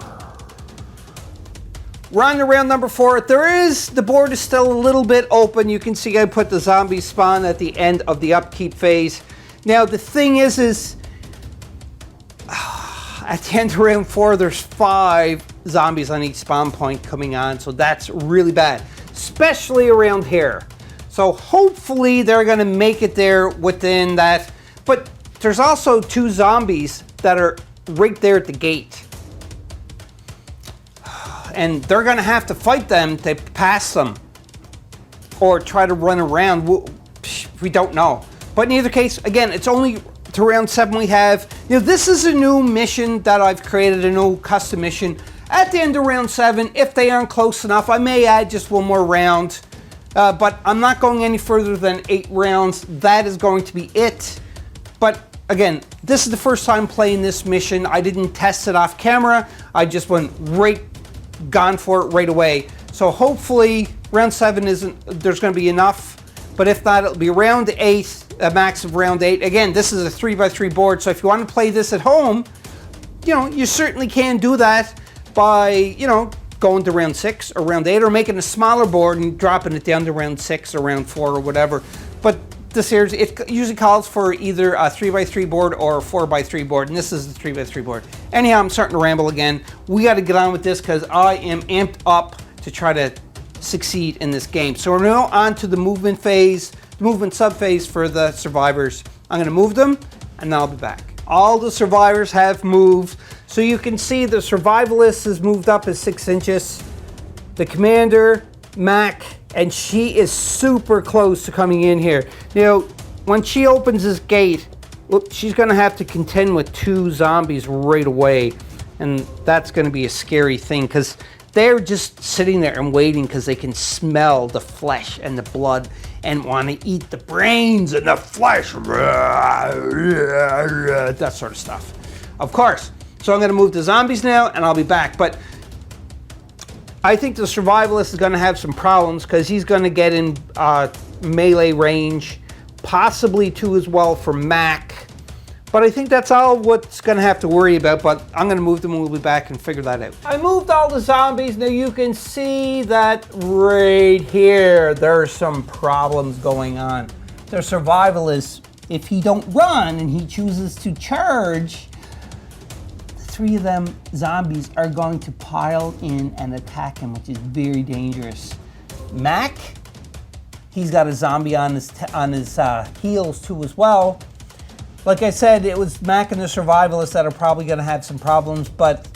We're on to round number 4. The board is still a little bit open. You can see I put the zombie spawn at the end of the upkeep phase. Now the thing is at the end of round 4, there's 5 zombies on each spawn point coming on, so that's really bad, especially around here. So hopefully they're going to make it there within that, but there's also 2 zombies that are right there at the gate. And they're going to have to fight them to pass them or try to run around. We don't know. But in either case, again, it's only to round 7 we have. You know, this is a new mission that I've created, a new custom mission. At the end of round 7, if they aren't close enough, I may add just one more round. But I'm not going any further than 8 rounds. That is going to be it. But again, this is the first time playing this mission. I didn't test it off camera. I just went gone for it right away. So hopefully round 7 there's going to be enough. But if not, it'll be round 8, a max of round 8. Again, this is a 3x3 board, so if you want to play this at home, you know, you certainly can do that by, you know, going to round 6 or round 8, or making a smaller board and dropping it down to round 6 or round 4 or whatever. But this series, it usually calls for either a 3x3 board or a 4x3 board, and this is the 3x3 board. Anyhow, I'm starting to ramble again. We got to get on with this because I am amped up to try to succeed in this game. So we're now on to the movement phase, the movement sub-phase for the survivors. I'm going to move them, and then I'll be back. All the survivors have moved. So you can see the survivalist has moved up as 6 inches. The commander, Mac, and she is super close to coming in here. Now, when she opens this gate, she's going to have to contend with 2 zombies right away. And that's going to be a scary thing because they're just sitting there and waiting because they can smell the flesh and the blood and want to eat the brains and the flesh. That sort of stuff. Of course. So I'm going to move the zombies now and I'll be back. But I think the survivalist is going to have some problems because he's going to get in melee range, possibly 2 as well for Mac. But I think that's all what's going to have to worry about, but I'm going to move them and we'll be back and figure that out. I moved all the zombies. Now you can see that right here, there's some problems going on. The survivalist, if he don't run and he chooses to charge, 3 of them zombies are going to pile in and attack him, which is very dangerous. Mac, he's got a zombie on his heels too as well. Like I said, it was Mac and the Survivalists that are probably going to have some problems, but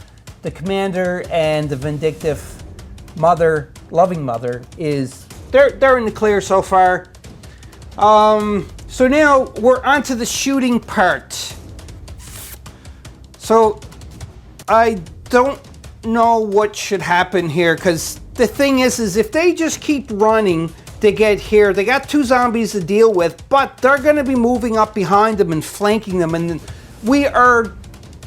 the Commander and the Vindictive Mother, Loving Mother, they're in the clear so far. So now we're on to the shooting part. So I don't know what should happen here, because the thing is if they just keep running to get here, they got 2 zombies to deal with, but they're going to be moving up behind them and flanking them, and we are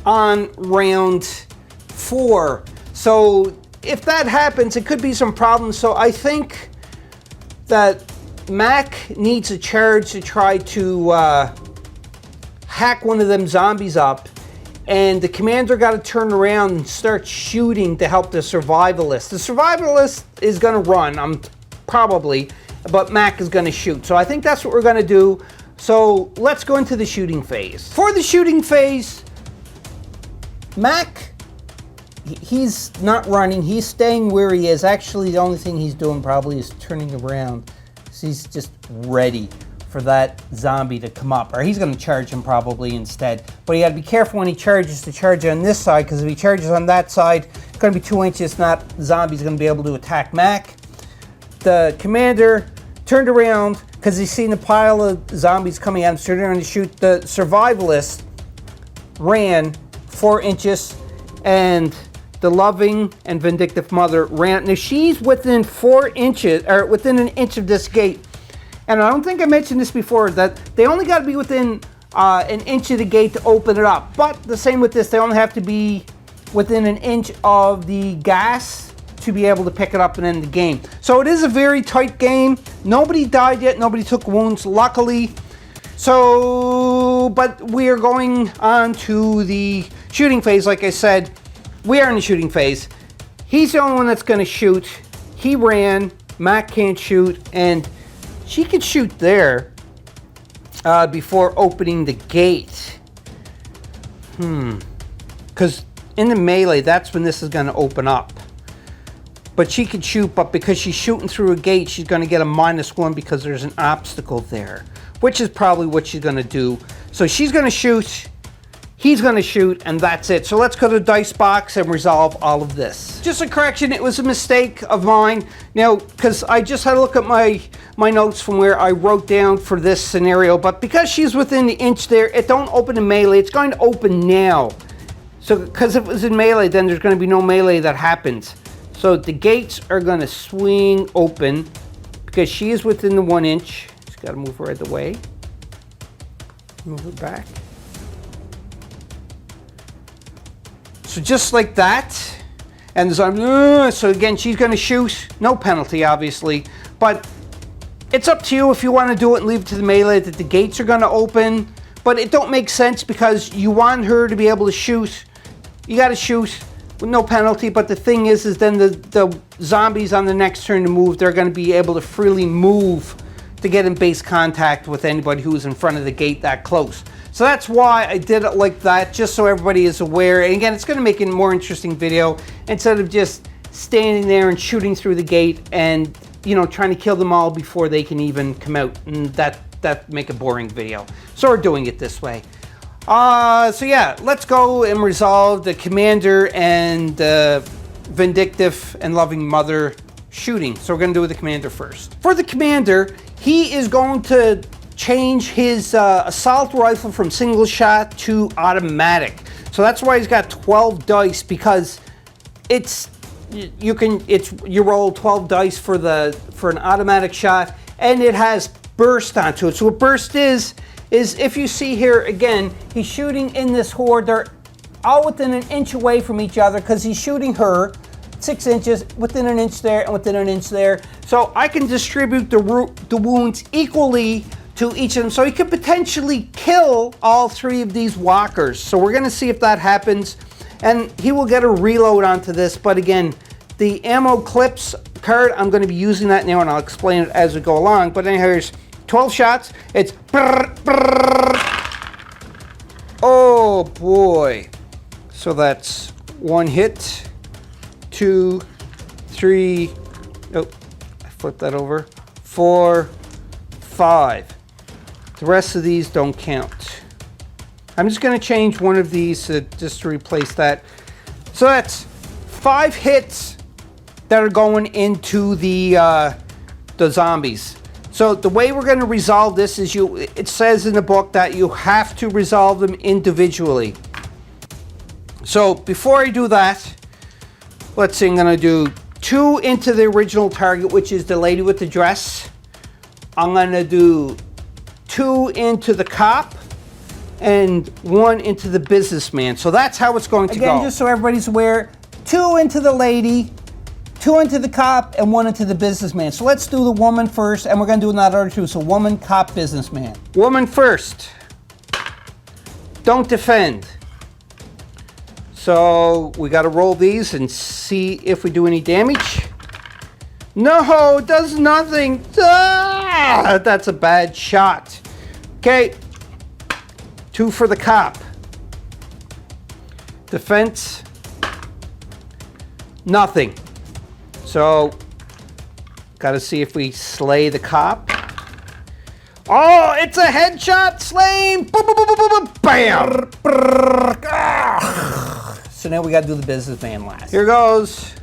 on round 4. So if that happens, it could be some problems. So I think that Mac needs a charge to try to hack one of them zombies up, and the Commander got to turn around and start shooting to help the Survivalist. The Survivalist is going to run, probably, but Mac is going to shoot. So I think that's what we're going to do. So let's go into the shooting phase. For the shooting phase, Mac, he's not running. He's staying where he is. Actually, the only thing he's doing probably is turning around. So he's just ready for that zombie to come up. Or he's going to charge him probably instead. But you got to be careful when he charges to charge on this side, because if he charges on that side, it's going to be 2 inches. Not the zombie's going to be able to attack Mac. The Commander turned around because he's seen a pile of zombies coming at him, turned around to shoot. The Survivalist ran 4 inches, and the Loving and Vindictive Mother ran. Now she's within 4 inches, or within an inch of this gate. And I don't think I mentioned this before, that they only got to be within an inch of the gate to open it up. But the same with this, they only have to be within an inch of the gas to be able to pick it up and end the game. So it is a very tight game. Nobody died yet. Nobody took wounds, luckily. So, but we are going on to the shooting phase. Like I said, we are in the shooting phase. He's the only one that's going to shoot. He ran. Mac can't shoot, and she could shoot there before opening the gate. Because in the melee, that's when this is going to open up. But she could shoot, but because she's shooting through a gate, she's going to get a -1 because there's an obstacle there, which is probably what she's going to do. So she's going to shoot, he's going to shoot, and that's it. So let's go to the dice box and resolve all of this. Just a correction, it was a mistake of mine. Now, because I just had to look at my notes from where I wrote down for this scenario, but because she's within the inch there, it don't open in melee. It's going to open now. So, because if it was in melee, then there's going to be no melee that happens. So the gates are going to swing open because she is within the 1 inch. Just got to move her out of the way. Move her back. So just like that. And so again, she's going to shoot. No penalty, obviously. But it's up to you if you want to do it and leave it to the melee that the gates are going to open. But it don't make sense because you want her to be able to shoot. You got to shoot with no penalty, but the thing is then the zombies on the next turn to move, they're going to be able to freely move to get in base contact with anybody who's in front of the gate that close. So that's why I did it like that, just so everybody is aware. And again, it's going to make it a more interesting video instead of just standing there and shooting through the gate and, you know, trying to kill them all before they can even come out. And that make a boring video. So we're doing it this way. So yeah, let's go and resolve the Commander and Vindictive and Loving Mother shooting. So we're going to do the Commander first. For the Commander, he is going to change his assault rifle from single shot to automatic. So that's why he's got 12 dice, because you roll 12 dice for an automatic shot, and it has burst onto it. So what burst is if you see here again, he's shooting in this horde. They're all within an inch away from each other because he's shooting her 6 inches, within an inch there and within an inch there. So I can distribute the wounds equally to each of them. So he could potentially kill all 3 of these walkers. So we're going to see if that happens. And he will get a reload onto this. But again, the ammo clips card, I'm going to be using that now, and I'll explain it as we go along. But anyhow, here's 12 shots. It's brrr, brrr. Oh boy. So that's 1 hit, 2, 3, oh, I flipped that over, 4, 5. The rest of these don't count. I'm just going to change one of these just to replace that. So that's 5 hits that are going into the zombies. So the way we're going to resolve this is it says in the book that you have to resolve them individually. So before I do that, let's see, I'm going to do 2 into the original target, which is the lady with the dress. I'm going to do 2 into the cop and 1 into the businessman. So that's how it's going to go. Again, just so everybody's aware, 2 into the lady, 2 into the cop, and 1 into the businessman. So let's do the woman first, and we're going to do another 2. So woman, cop, businessman. Woman first. Don't defend. So we got to roll these and see if we do any damage. No, it does nothing. Ah, that's a bad shot. Okay. 2 for the cop. Defense. Nothing. So, got to see if we slay the cop. Oh, it's a headshot, slain! Boom, boom, boom, boom, boom, boom, bam! So now we got to do the businessman last. Here goes.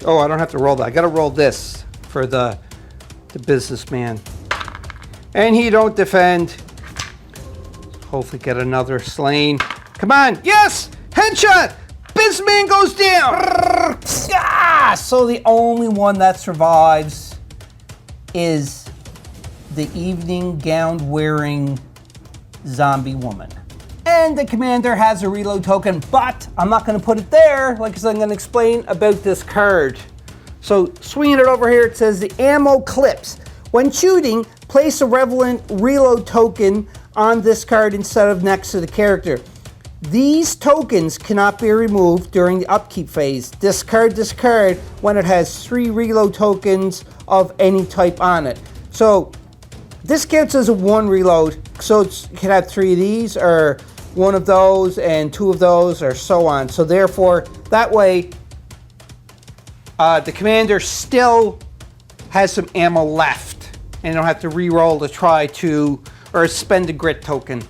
Oh, I don't have to roll that. I got to roll this for the businessman. And he don't defend. Hopefully get another slain. Come on, yes! Headshot! Businessman goes down! Ah, so the only one that survives is the evening gown wearing zombie woman. And the commander has a reload token, but I'm not going to put it there, like I said, I'm going to explain about this card. So swinging it over here, it says the ammo clips. When shooting, place a relevant reload token on this card instead of next to the character. These tokens cannot be removed during the upkeep phase. Discard this card when it has 3 reload tokens of any type on it. So this counts as a 1 reload, so you can have 3 of these or 1 of those and 2 of those or so on. So therefore, that way the commander still has some ammo left and you don't have to re-roll to try to, or spend a grit token.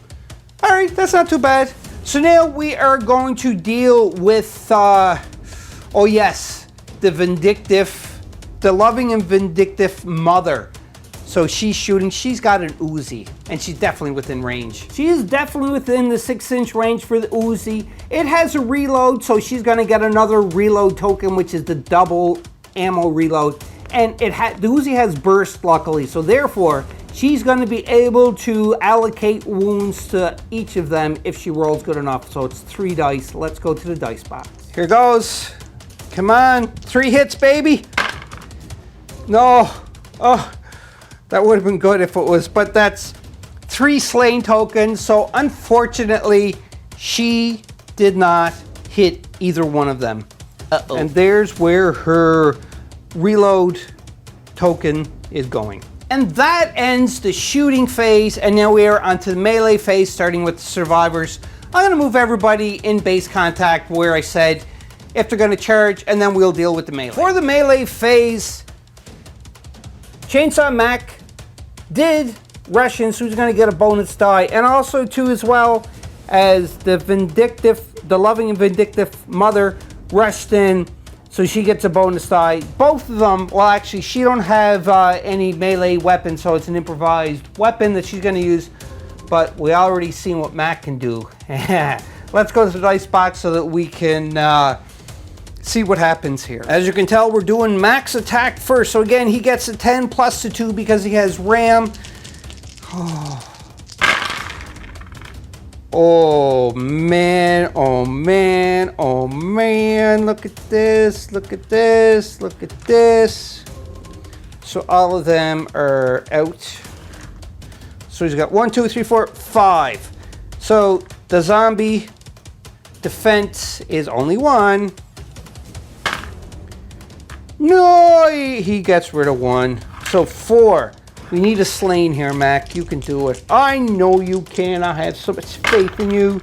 All right, that's not too bad. So now we are going to deal with, oh yes, the loving and vindictive mother. So she's shooting, she's got an Uzi, and she's definitely within range. She is definitely within the 6-inch range for the Uzi. It has a reload, so she's gonna get another reload token, which is the double ammo reload. And the Uzi has burst, luckily, so therefore, she's going to be able to allocate wounds to each of them if she rolls good enough. So it's 3 dice. Let's go to the dice box. Here goes. Come on. 3 hits, baby. No. Oh, that would have been good if it was, but that's 3 slain tokens. So unfortunately, she did not hit either one of them. Uh-oh. And there's where her reload token is going. And that ends the shooting phase, and now we are onto the melee phase, starting with the survivors. I'm going to move everybody in base contact where I said if they're going to charge, and then we'll deal with the melee. For the melee phase, Chainsaw Mac did rush in, so he's going to get a bonus die, and also too as well as the loving and vindictive mother rushed in, so she gets a bonus die. Both of them, well actually she don't have any melee weapon, so it's an improvised weapon that she's going to use, but we already seen what Mac can do. Let's go to the dice box so that we can see what happens here. As you can tell, we're doing Mac's attack first. So again, he gets a 10 plus the 2 because he has RAM. Oh man, oh man, oh man, look at this, look at this, look at this. So all of them are out. So he's got 1, 2, 3, 4, 5. So the zombie defense is only 1. No, he gets rid of 1. So 4. We need a slain here, Mac. You can do it. I know you can. I have so much faith in you.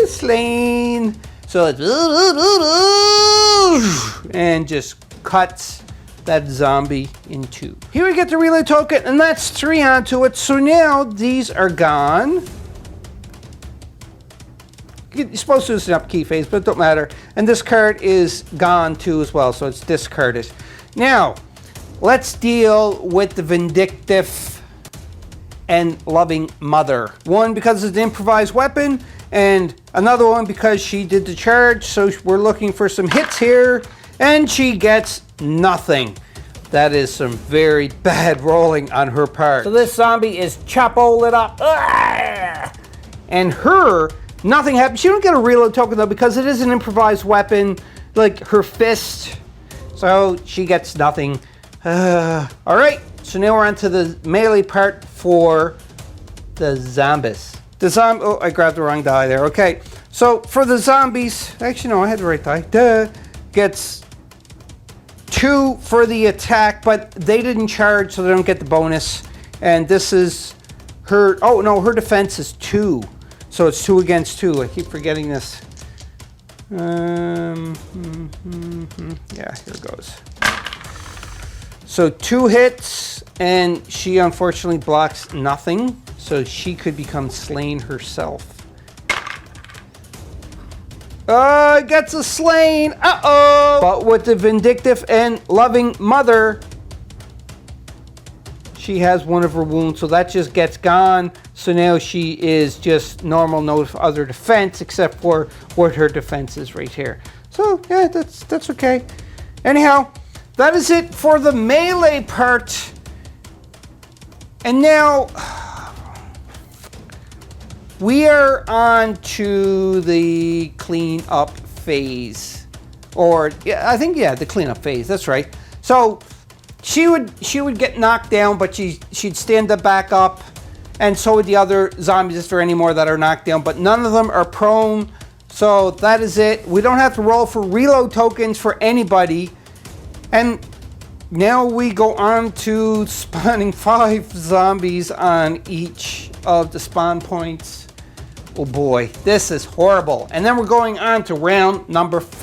Slain. So it's and just cuts that zombie in 2. Here we get the relay token, and that's 3 onto it. So now these are gone. You're supposed to use an up key phase, but it don't matter. And this card is gone too as well, so it's discarded. Now, let's deal with the vindictive and loving mother. One because it's an improvised weapon, and another one because she did the charge. So we're looking for some hits here, and she gets nothing. That is some very bad rolling on her part. So this zombie is chapo lit up. And her, nothing happens. She don't get a reload token though because it is an improvised weapon, like her fist. So she gets nothing. All right, so now we're on to the melee part for the zombies. Oh, I grabbed the wrong die there. Okay, so for the zombies, actually no, I had the right die. Gets 2 for the attack, but they didn't charge, so they don't get the bonus. And this is her, oh no, her defense is 2. So it's 2 against 2. I keep forgetting this. Yeah, here it goes. So 2 hits, and she unfortunately blocks nothing, so she could become slain herself. Gets a slain. Uh-oh. But with the vindictive and loving mother, she has one of her wounds, so that just gets gone. So now she is just normal, no other defense, except for what her defense is right here. So yeah, that's okay. Anyhow, that is it for the melee part. And now we are on to the cleanup phase. Or yeah, I think the cleanup phase. That's right. So she would get knocked down, but she'd stand up back up, and so would the other zombies if there are any more that are knocked down. But none of them are prone. So that is it. We don't have to roll for reload tokens for anybody. And now we go on to spawning 5 zombies on each of the spawn points. Oh boy, this is horrible. And then we're going on to round number 5.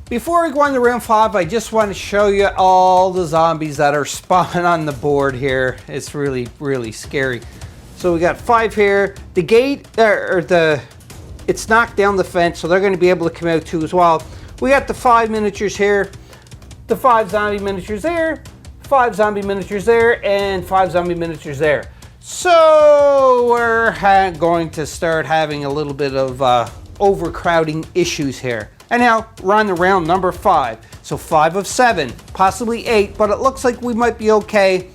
Before we go on to round 5, I just want to show you all the zombies that are spawning on the board here. It's really, really scary. So we got 5 here. The gate, it's knocked down the fence, so they're going to be able to come out too as well. We got the 5 miniatures here. The 5 zombie miniatures there, 5 zombie miniatures there, and 5 zombie miniatures there. So we're going to start having a little bit of overcrowding issues here. And now we're on to round number 5. So 5 of 7, possibly 8, but it looks like we might be okay.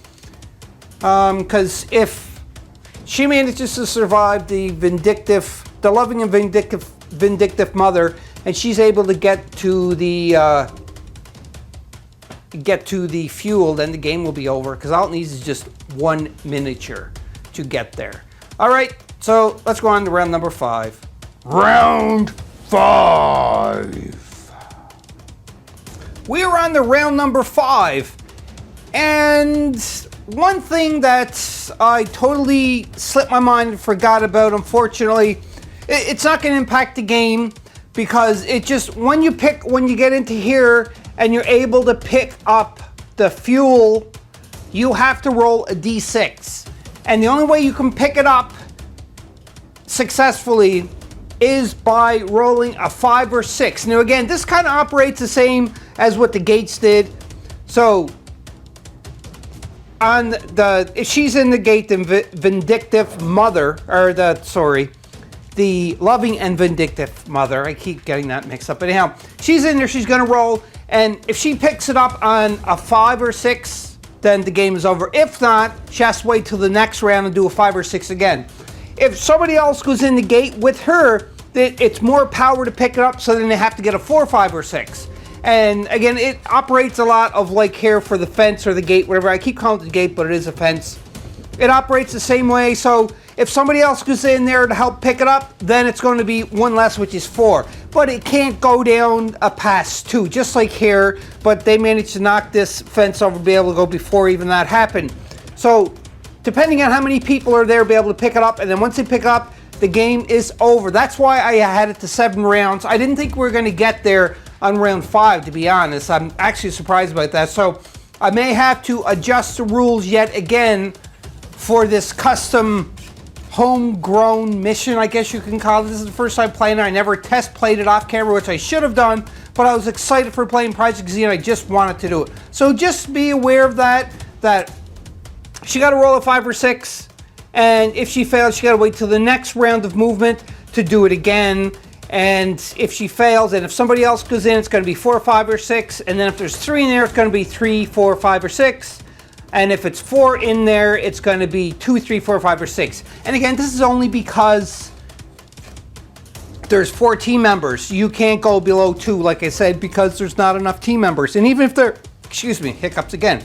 Because if she manages to survive the loving and vindictive mother, and she's able to get to the fuel, then the game will be over, because all it needs is just 1 miniature to get there. All right, so let's go on to round number 5. Round 5. We are on to round number 5, and one thing that I totally slipped my mind and forgot about, unfortunately, it's not going to impact the game, because it just, when you get into here and you're able to pick up the fuel, you have to roll a d6. And the only way you can pick it up successfully is by rolling a 5 or 6. Now again, this kind of operates the same as what the gates did. So on if she's in the gate, the vindictive mother, or the loving and vindictive mother, I keep getting that mixed up, but anyhow, she's in there, she's gonna roll, and if she picks it up on a 5 or 6, then the game is over. If not, she has to wait till the next round and do a 5 or 6 again. If somebody else goes in the gate with her, it's more power to pick it up, so then they have to get a 4, 5, or 6. And again, it operates a lot of like here for the fence or the gate, whatever. I keep calling it the gate, but it is a fence. It operates the same way, so if somebody else goes in there to help pick it up, then it's going to be 1 less, which is 4. But it can't go down past 2, just like here, but they managed to knock this fence over to be able to go before even that happened. So depending on how many people are there, be able to pick it up, and then once they pick it up, the game is over. That's why I had it to 7 rounds. I didn't think we were going to get there, on round 5, to be honest. I'm actually surprised about that. So I may have to adjust the rules yet again for this custom homegrown mission, I guess you can call it. This is the first time playing it. I never test played it off camera, which I should have done, but I was excited for playing Project Z and I just wanted to do it. So just be aware of that she got to roll a 5 or 6, and if she fails, she got to wait till the next round of movement to do it again. And if she fails, and if somebody else goes in, it's going to be 4, 5, or 6, and then if there's 3 in there, it's going to be 3, 4, 5, or 6. And if it's 4 in there, it's going to be 2, 3, 4, 5, or 6. And again, this is only because there's 4 team members. You can't go below 2, like I said, because there's not enough team members. And even if there, excuse me, hiccups again.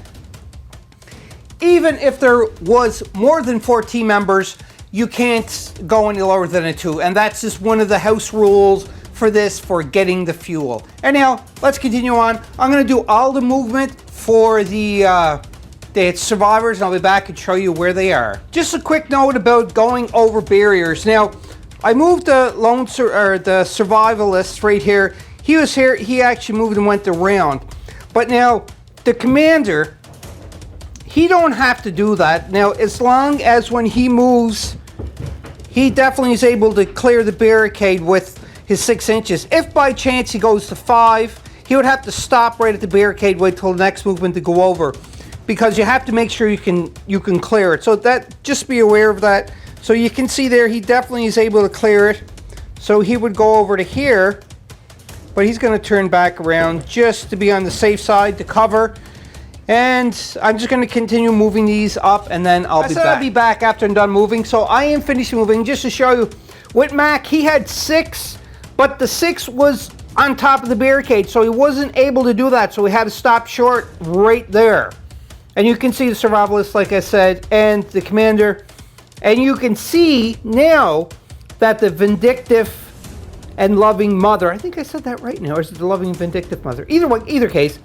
Even if there was more than 4 team members, you can't go any lower than a 2. And that's just one of the house rules for this, for getting the fuel. And now, let's continue on. I'm going to do all the movement for the survivors, and I'll be back and show you where they are. Just a quick note about going over barriers. Now, I moved the the survivalist right here. He was here, he actually moved and went around. But now, the commander, he don't have to do that. Now, as long as when he moves, he definitely is able to clear the barricade with his 6 inches. If by chance he goes to 5, he would have to stop right at the barricade, wait till the next movement to go over, because you have to make sure you can clear it. So that, just be aware of that. So you can see there, he definitely is able to clear it. So he would go over to here, but he's going to turn back around just to be on the safe side to cover. And I'm just going to continue moving these up, and then I'll be back after I'm done moving. So I am finished moving. Just to show you, with Mac, he had 6, but the 6 was on top of the barricade, so he wasn't able to do that. So we had to stop short right there. And you can see the survivalist, like I said, and the commander. And you can see now that the vindictive and loving mother, I think I said that right now, or is it the loving and vindictive mother? Either way, either case,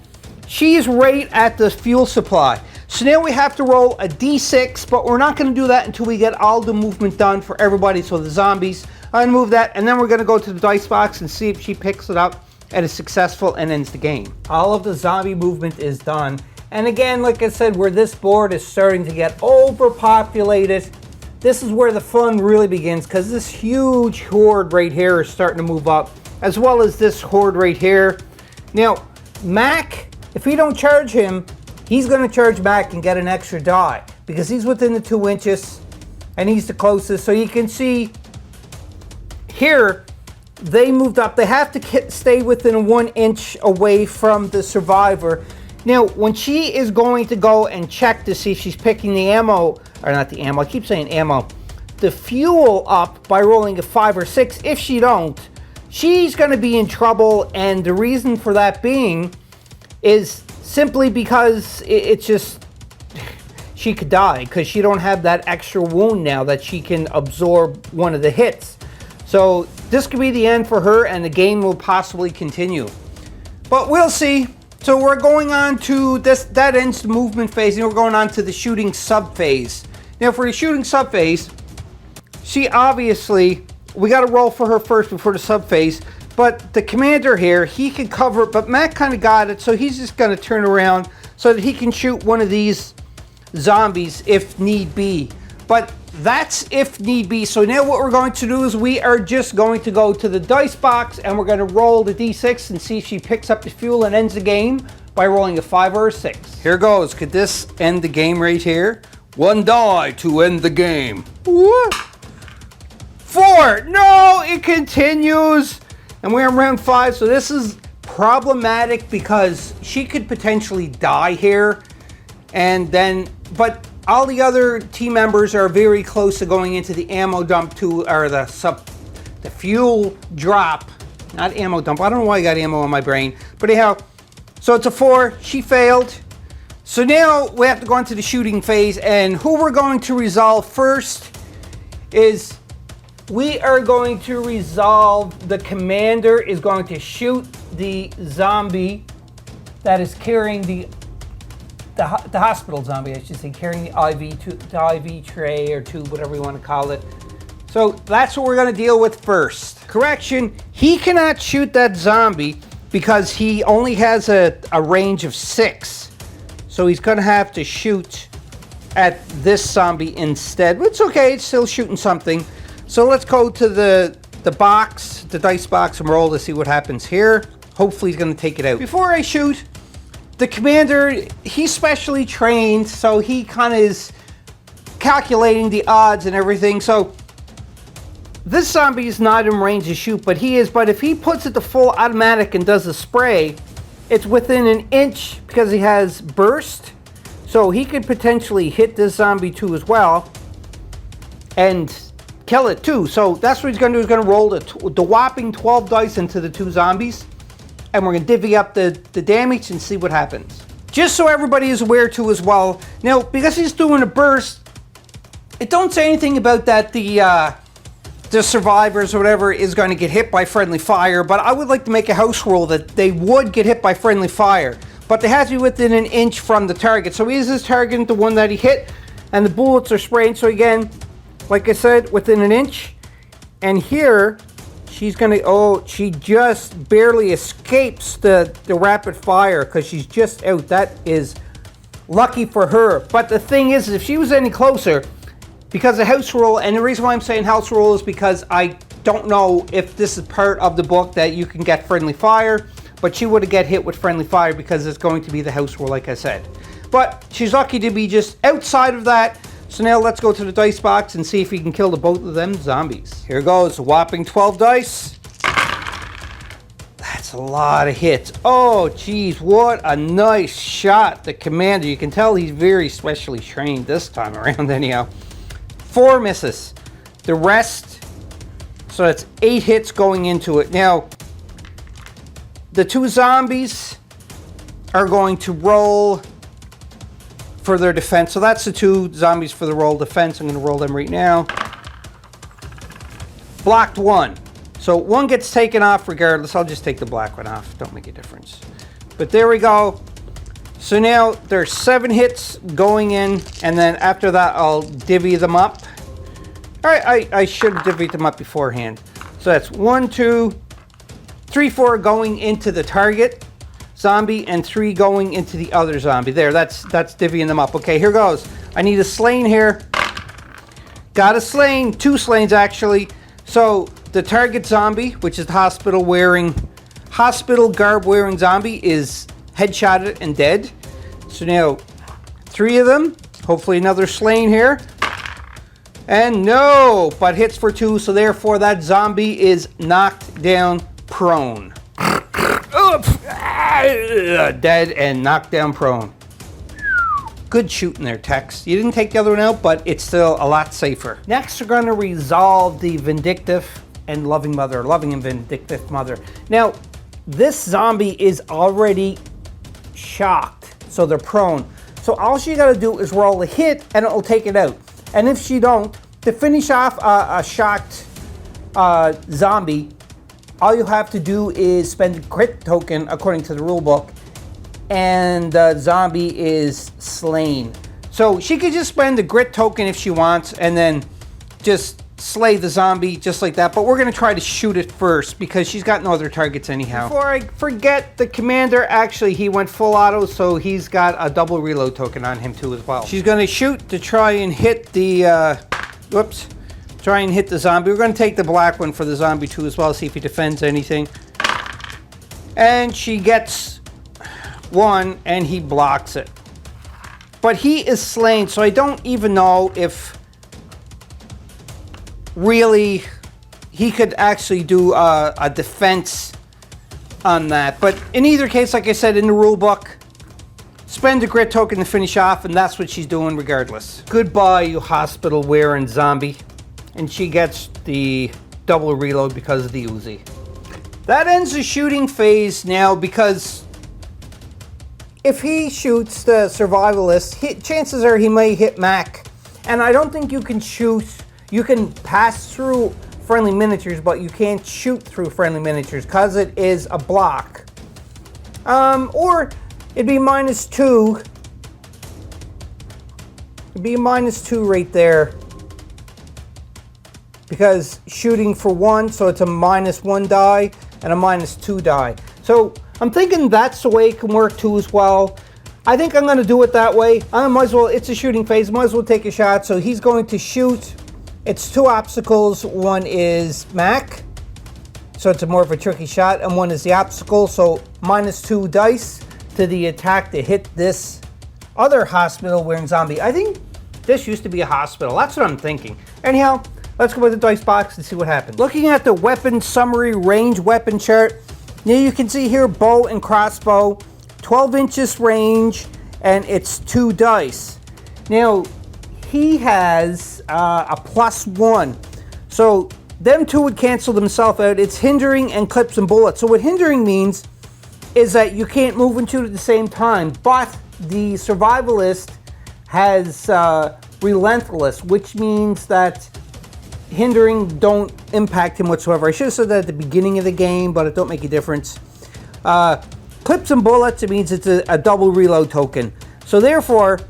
she's right at the fuel supply. So now we have to roll a d6, but we're not going to do that until we get all the movement done for everybody. So the zombies, I'm going to move that, and then we're going to go to the dice box and see if she picks it up and is successful and ends the game. All of the zombie movement is done. And again, like I said, where this board is starting to get overpopulated, this is where the fun really begins, because this huge horde right here is starting to move up, as well as this horde right here. Now, Mac, if we don't charge him, he's going to charge Mac and get an extra die, because he's within the 2 inches, and he's the closest. So you can see here, they moved up. They have to stay within 1 inch away from the survivor. Now, when she is going to go and check to see if she's picking the ammo, or not the ammo, I keep saying ammo, the fuel up by rolling a 5 or 6, if she don't, she's going to be in trouble. And the reason for that being is simply because it's just, she could die, because she don't have that extra wound now that she can absorb one of the hits. So this could be the end for her, and the game will possibly continue. But we'll see. So we're going on to this, that ends the movement phase, and we're going on to the shooting sub phase. Now for the shooting sub phase, she obviously, we got to roll for her first before the sub phase, but the commander here, he can cover it, but Matt kind of got it, so he's just going to turn around so that he can shoot one of these zombies if need be. But that's if need be. So now what we're going to do is we are just going to go to the dice box, and we're going to roll the d6 and see if she picks up the fuel and ends the game by rolling a 5 or a 6. Here goes. Could this end the game right here? 1 die to end the game. What? 4. No, it continues. And we're in round 5, so this is problematic because she could potentially die here. And then, but all the other team members are very close to going into the ammo dump too, or the fuel drop. Not ammo dump. I don't know why I got ammo on my brain. But anyhow, so it's a 4. She failed. So now we have to go into the shooting phase, and who we're going to resolve first is we are going to resolve the commander is going to shoot the zombie that is carrying the hospital zombie, I should say, carrying the IV tray or tube, whatever you want to call it. So that's what we're going to deal with first. Correction, he cannot shoot that zombie because he only has a range of 6. So he's going to have to shoot at this zombie instead. But it's okay, it's still shooting something. So let's go to the box, the dice box, and roll to see what happens here. Hopefully he's going to take it out. Before I shoot, the commander, he's specially trained, so he kind of is calculating the odds and everything. So this zombie is not in range to shoot, but he is. But if he puts it to full automatic and does a spray, it's within an inch because he has burst. So he could potentially hit this zombie too as well and kill it too. So that's what he's going to do. He's going to roll the whopping 12 dice into the 2 zombies. And we're going to divvy up the damage and see what happens. Just so everybody is aware too as well. Now, because he's doing a burst, it don't say anything about that the survivors or whatever is going to get hit by friendly fire, but I would like to make a house rule that they would get hit by friendly fire, but they have to be within an inch from the target. So he is his target, the one that he hit, and the bullets are spraying. So again, like I said, within an inch. And here, she's going to, oh, she just barely escapes the rapid fire because she's just out. That is lucky for her. But the thing is, if she was any closer, because of house rule, and the reason why I'm saying house rule is because I don't know if this is part of the book that you can get friendly fire, but she would have get hit with friendly fire because it's going to be the house rule, like I said. But she's lucky to be just outside of that. So now let's go to the dice box and see if we can kill both of them zombies. Here goes, a whopping 12 dice. That's a lot of hits. Oh, geez, what a nice shot. The commander, you can tell he's very specially trained this time around anyhow. 4 misses. The rest, so that's 8 hits going into it. Now, the 2 zombies are going to roll for their defense. So that's the 2 zombies for the roll defense. I'm going to roll them right now. Blocked 1. So 1 gets taken off regardless. I'll just take the black one off. Don't make a difference. But there we go. So now there's 7 hits going in, and then after that I'll divvy them up. All right, I should have divvied them up beforehand. So that's 1, 2, 3, 4 going into the target zombie, and 3 going into the other zombie. There, that's divvying them up. Okay, here goes. I need a slain here. Got a slain, 2 slains actually. So the target zombie, which is the hospital garb wearing zombie, is headshotted and dead. So now 3 of them. Hopefully another slain here. And no, but hits for 2. So therefore that zombie is knocked down prone. Dead and knocked down prone. Good shooting there, Tex. You didn't take the other one out, but it's still a lot safer. Next, we're going to resolve the vindictive and loving mother, loving and vindictive mother. Now, this zombie is already shocked, so they're prone. So all she got to do is roll a hit, and it'll take it out. And if she don't, to finish off a shocked zombie, all you have to do is spend a crit token according to the rule book, and the zombie is slain. So she could just spend a grit token if she wants, and then just slay the zombie just like that. But we're going to try to shoot it first because she's got no other targets anyhow. Before I forget, the commander, actually, he went full auto, so he's got a double reload token on him too as well. She's going to shoot to try and hit the, try and hit the zombie. We're going to take the black one for the zombie too as well, see if he defends anything. And she gets 1, and he blocks it. But he is slain, so I don't even know if really he could actually do a defense on that. But in either case, like I said, in the rule book, spend a grit token to finish off, and that's what she's doing regardless. Goodbye, you hospital wearing zombie. And she gets the double reload because of the Uzi. That ends the shooting phase now, because if he shoots the survivalist, chances are he may hit Mac. And I don't think you can shoot, you can pass through friendly miniatures, but you can't shoot through friendly miniatures because it is a block. Or it'd be -2. It'd be -2 right there. Because shooting for 1, so it's a -1 die and a -2 die. So I'm thinking that's the way it can work too as well. I think I'm going to do it that way. I might as well, it's a shooting phase, might as well take a shot. So he's going to shoot. It's 2 obstacles. One is Mac, so it's more of a tricky shot, and one is the obstacle. So -2 dice to the attack to hit this other hospital wearing zombie. I think this used to be a hospital. That's what I'm thinking. Anyhow, let's go with the dice box and see what happens. Looking at the weapon summary range weapon chart, now you can see here bow and crossbow, 12 inches range, and it's 2 dice. Now, he has a +1. So them 2 would cancel themselves out. It's hindering and clips and bullets. So what hindering means is that you can't move and shoot at the same time, but the survivalist has relentless, which means that hindering don't impact him whatsoever. I should have said that at the beginning of the game, but it don't make a difference. Clips and bullets, it means it's a double reload token. So therefore,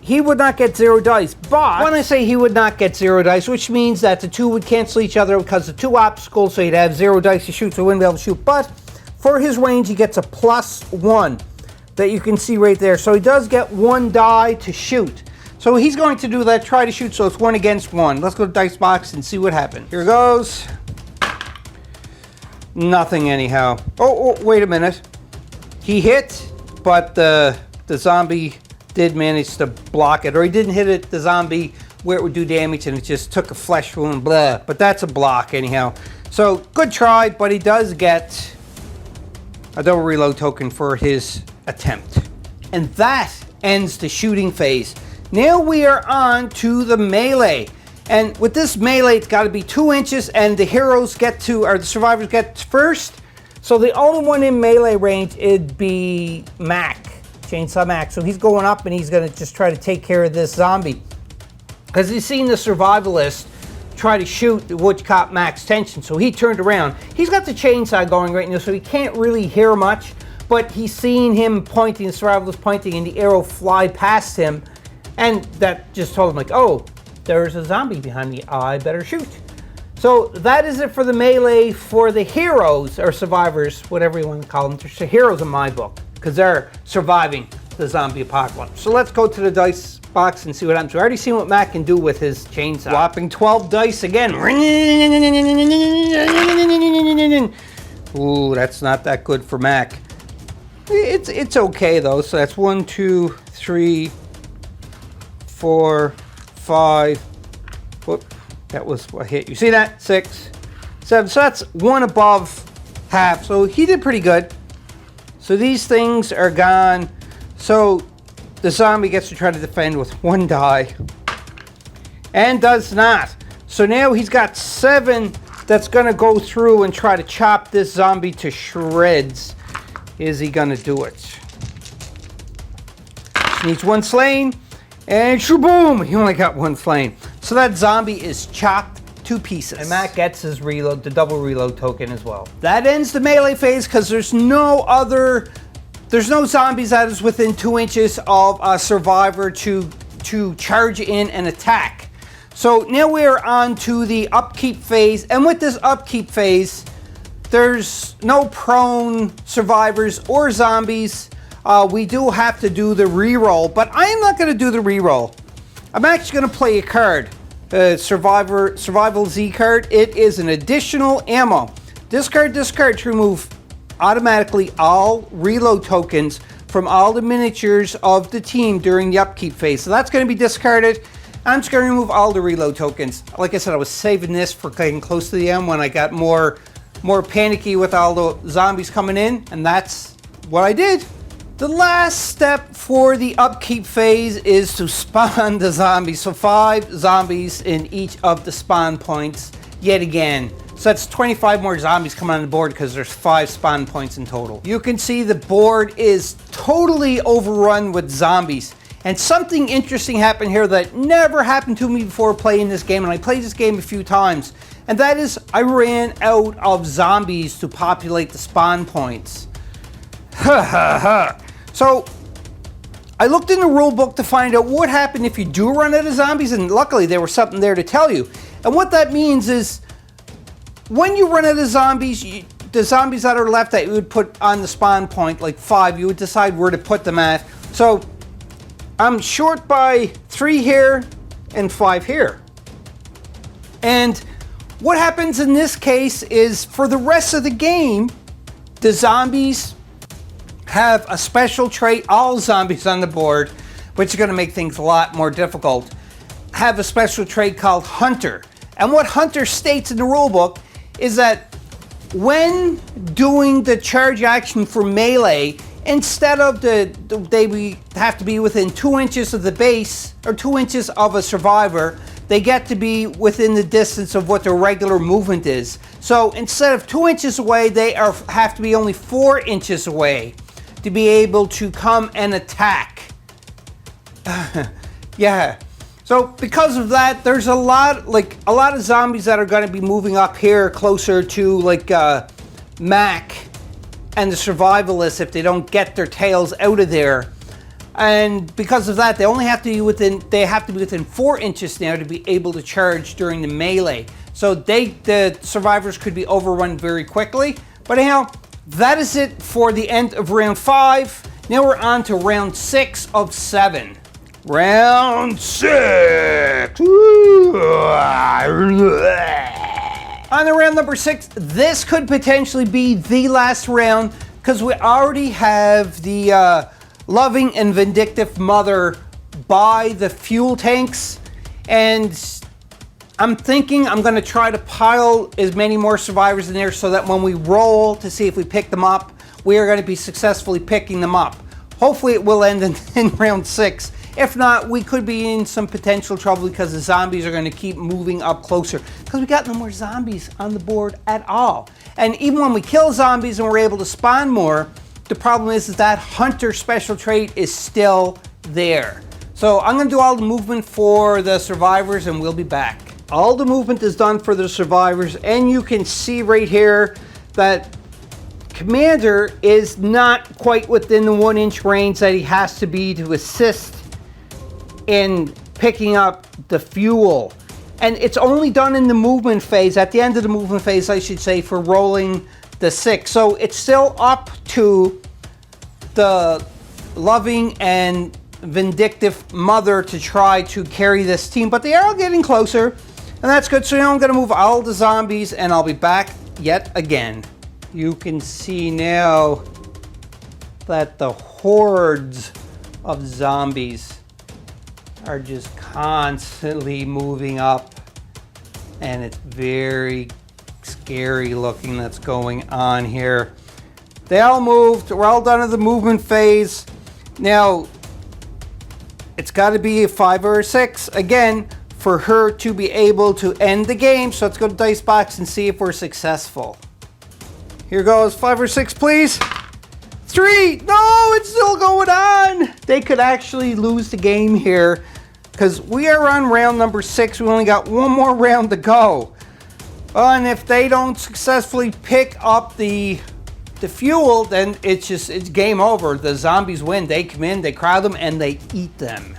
he would not get 0 dice. But when I say he would not get 0 dice, which means that the 2 would cancel each other because the 2 obstacles, so he'd have 0 dice to shoot, so he wouldn't be able to shoot. But for his range, he gets a +1 that you can see right there. So he does get 1 die to shoot. So he's going to do that, try to shoot, so it's 1 against 1. Let's go to dice box and see what happens. Here goes. Nothing anyhow. Oh, wait a minute. He hit, but the zombie did manage to block it, or he didn't hit it, the zombie, where it would do damage, and it just took a flesh wound, blah. But that's a block anyhow. So good try, but he does get a double reload token for his attempt. And that ends the shooting phase. Now we are on to the melee. And with this melee, it's got to be 2 inches, and the heroes get to, or the survivors get first. So the only one in melee range, it'd be Mac. Chainsaw Mac. So he's going up and he's going to just try to take care of this zombie. Because he's seen the survivalist try to shoot, which caught Mac's attention. So he turned around. He's got the chainsaw going right now, so he can't really hear much. But he's seen him pointing, the survivalist pointing, and the arrow fly past him. And that just told him, like, oh, there's a zombie behind me. I better shoot. So that is it for the melee for the heroes, or survivors, whatever you want to call them. They're heroes in my book, because they're surviving the zombie apocalypse. So let's go to the dice box and see what happens. We already seen what Mac can do with his chainsaw. Whopping 12 dice again. Ooh, that's not that good for Mac. It's okay though. So that's 1, 2, 3, 4, 5. Whoop, that was a hit. You see that? 6, 7. So that's 1 above half. So he did pretty good. So these things are gone. So the zombie gets to try to defend with 1 die. And does not. So now he's got 7 that's going to go through and try to chop this zombie to shreds. Is he going to do it? Needs 1 slain. And shaboom! He only got 1 slain. So that zombie is chopped to pieces. And Matt gets his reload, the double reload token as well. That ends the melee phase because there's no zombies that is within 2 inches of a survivor to charge in and attack. So now we're on to the upkeep phase. And with this upkeep phase, there's no prone survivors or zombies. We do have to do the reroll, but I am not going to do the reroll. I'm actually going to play a card, Survival Z card. It is an additional ammo. Discard to remove automatically all reload tokens from all the miniatures of the team during the upkeep phase. So that's going to be discarded. I'm just going to remove all the reload tokens. Like I said, I was saving this for getting close to the end when I got more panicky with all the zombies coming in, and that's what I did. The last step for the upkeep phase is to spawn the zombies. So 5 zombies in each of the spawn points yet again. So that's 25 more zombies coming on the board because there's 5 spawn points in total. You can see the board is totally overrun with zombies. And something interesting happened here that never happened to me before playing this game. And I played this game a few times. And that is I ran out of zombies to populate the spawn points. Ha ha ha. So I looked in the rule book to find out what happened if you do run out of zombies, and luckily there was something there to tell you. And what that means is when you run out of zombies, the zombies that are left that you would put on the spawn point, like 5, you would decide where to put them at. So I'm short by 3 here and 5 here. And what happens in this case is for the rest of the game, the zombies have a special trait. All zombies on the board, which is going to make things a lot more difficult, have a special trait called Hunter. And what Hunter states in the rulebook is that when doing the charge action for melee, instead of they have to be within 2 inches of the base or 2 inches of a survivor, they get to be within the distance of what their regular movement is. So instead of 2 inches away, they have to be only 4 inches away to be able to come and attack. Yeah. So because of that, there's a lot of zombies that are going to be moving up here closer to like Mac and the survivalists if they don't get their tails out of there. And because of that, they have to be within 4 inches now to be able to charge during the melee. So the survivors could be overrun very quickly. But anyhow, that is it for the end of round 5. Now we're on to round 6 of 7. Round 6! On to round number 6, this could potentially be the last round because we already have the loving and vindictive mother by the fuel tanks, and I'm thinking I'm going to try to pile as many more survivors in there so that when we roll to see if we pick them up, we are going to be successfully picking them up. Hopefully it will end in round 6. If not, we could be in some potential trouble because the zombies are going to keep moving up closer because we got no more zombies on the board at all. And even when we kill zombies and we're able to spawn more, the problem is that Hunter special trait is still there. So I'm going to do all the movement for the survivors and we'll be back. All the movement is done for the survivors, and you can see right here that Commander is not quite within the 1 inch range that he has to be to assist in picking up the fuel. And it's only done in the movement phase, at the end of the movement phase, I should say, for rolling the 6. So it's still up to the loving and vindictive mother to try to carry this team, but they are getting closer, and that's good. So now I'm going to move all the zombies and I'll be back yet again. You can see now that the hordes of zombies are just constantly moving up, and it's very scary looking that's going on here. They all moved. We're all done with the movement phase. Now it's got to be a 5 or a 6 again for her to be able to end the game. So let's go to dice box and see if we're successful. Here goes. 5 or 6, please. 3. No, it's still going on. They could actually lose the game here because we are on round number 6. We only got one more round to go. And if they don't successfully pick up the fuel, then it's game over. The zombies win. They come in, they crowd them, and they eat them.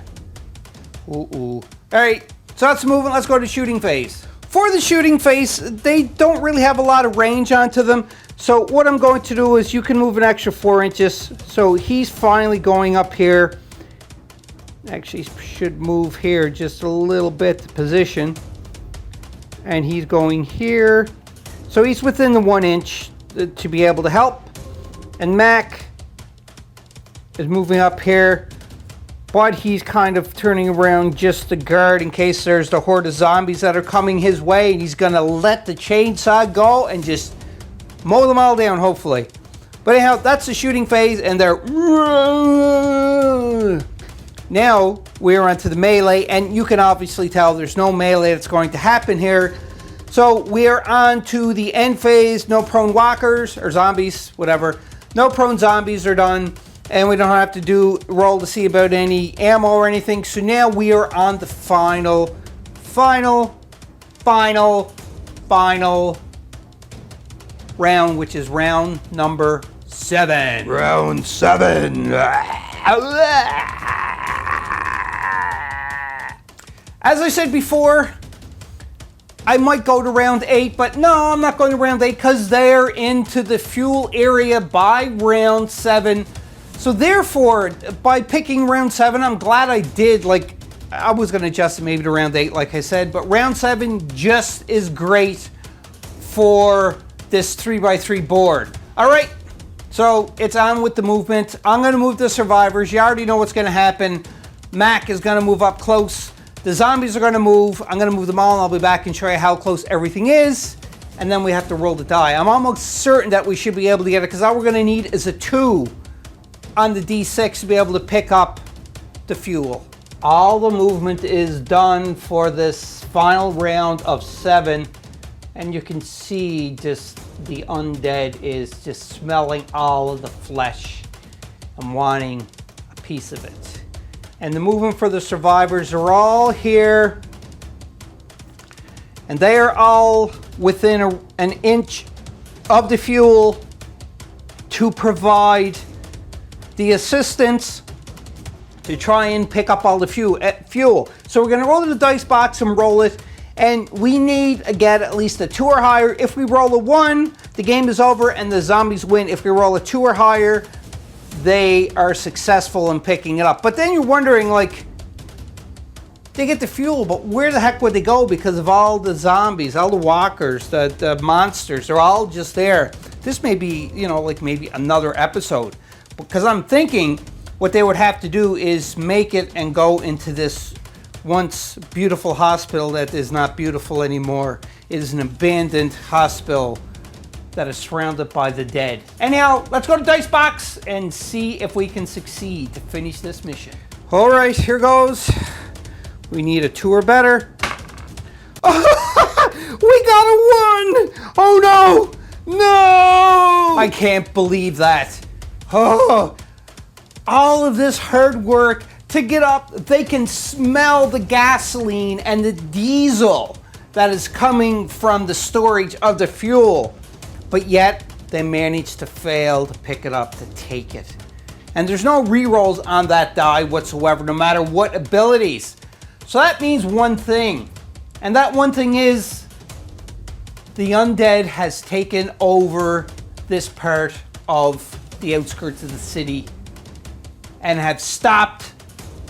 Ooh. All right, so that's moving. Let's go to shooting phase. For the shooting phase, they don't really have a lot of range onto them. So what I'm going to do is you can move an extra 4 inches. So he's finally going up here. Actually, should move here just a little bit to position. And he's going here. So he's within the 1 inch to be able to help. And Mac is moving up here. But he's kind of turning around just to guard in case there's the horde of zombies that are coming his way. And he's going to let the chainsaw go and just mow them all down, hopefully. But anyhow, that's the shooting phase, and they're... Now, we're onto the melee, and you can obviously tell there's no melee that's going to happen here. So, we're on to the end phase. No prone walkers, or zombies, whatever. No prone zombies are done, and we don't have to roll to see about any ammo or anything. So now we are on the final round, which is round number 7. Round 7. As I said before, I might go to round 8, but no, I'm not going to round 8 because they're into the fuel area by round 7. So therefore, by picking round 7, I'm glad I did. Like, I was going to adjust it maybe to round 8, like I said, but round 7 just is great for this 3x3 board. All right, so it's on with the movement. I'm going to move the survivors. You already know what's going to happen. Mac is going to move up close. The zombies are going to move. I'm going to move them all, and I'll be back and show you how close everything is. And then we have to roll the die. I'm almost certain that we should be able to get it, because all we're going to need is a 2 on the D6 to be able to pick up the fuel. All the movement is done for this final round of 7. And you can see just the undead is just smelling all of the flesh and wanting a piece of it. And the movement for the survivors are all here. And they are all within an inch of the fuel to provide the assistance to try and pick up all the fuel. So we're going to roll the dice box and roll it. And we need, again, at least a 2 or higher. If we roll a 1, the game is over and the zombies win. If we roll a 2 or higher, they are successful in picking it up. But then you're wondering, like, they get the fuel, but where the heck would they go? Because of all the zombies, all the walkers, the monsters, they're all just there. This may be, you know, like maybe another episode. Because I'm thinking what they would have to do is make it and go into this once beautiful hospital that is not beautiful anymore. It is an abandoned hospital that is surrounded by the dead. Anyhow, let's go to Dice Box and see if we can succeed to finish this mission. All right, here goes. We need a 2 or better. We got a 1! Oh no! No! I can't believe that. Oh, all of this hard work to get up. They can smell the gasoline and the diesel that is coming from the storage of the fuel, but yet they managed to fail to pick it up, to take it. And there's no rerolls on that die whatsoever, no matter what abilities. So that means one thing, and that one thing is the undead has taken over this part of the outskirts of the city and have stopped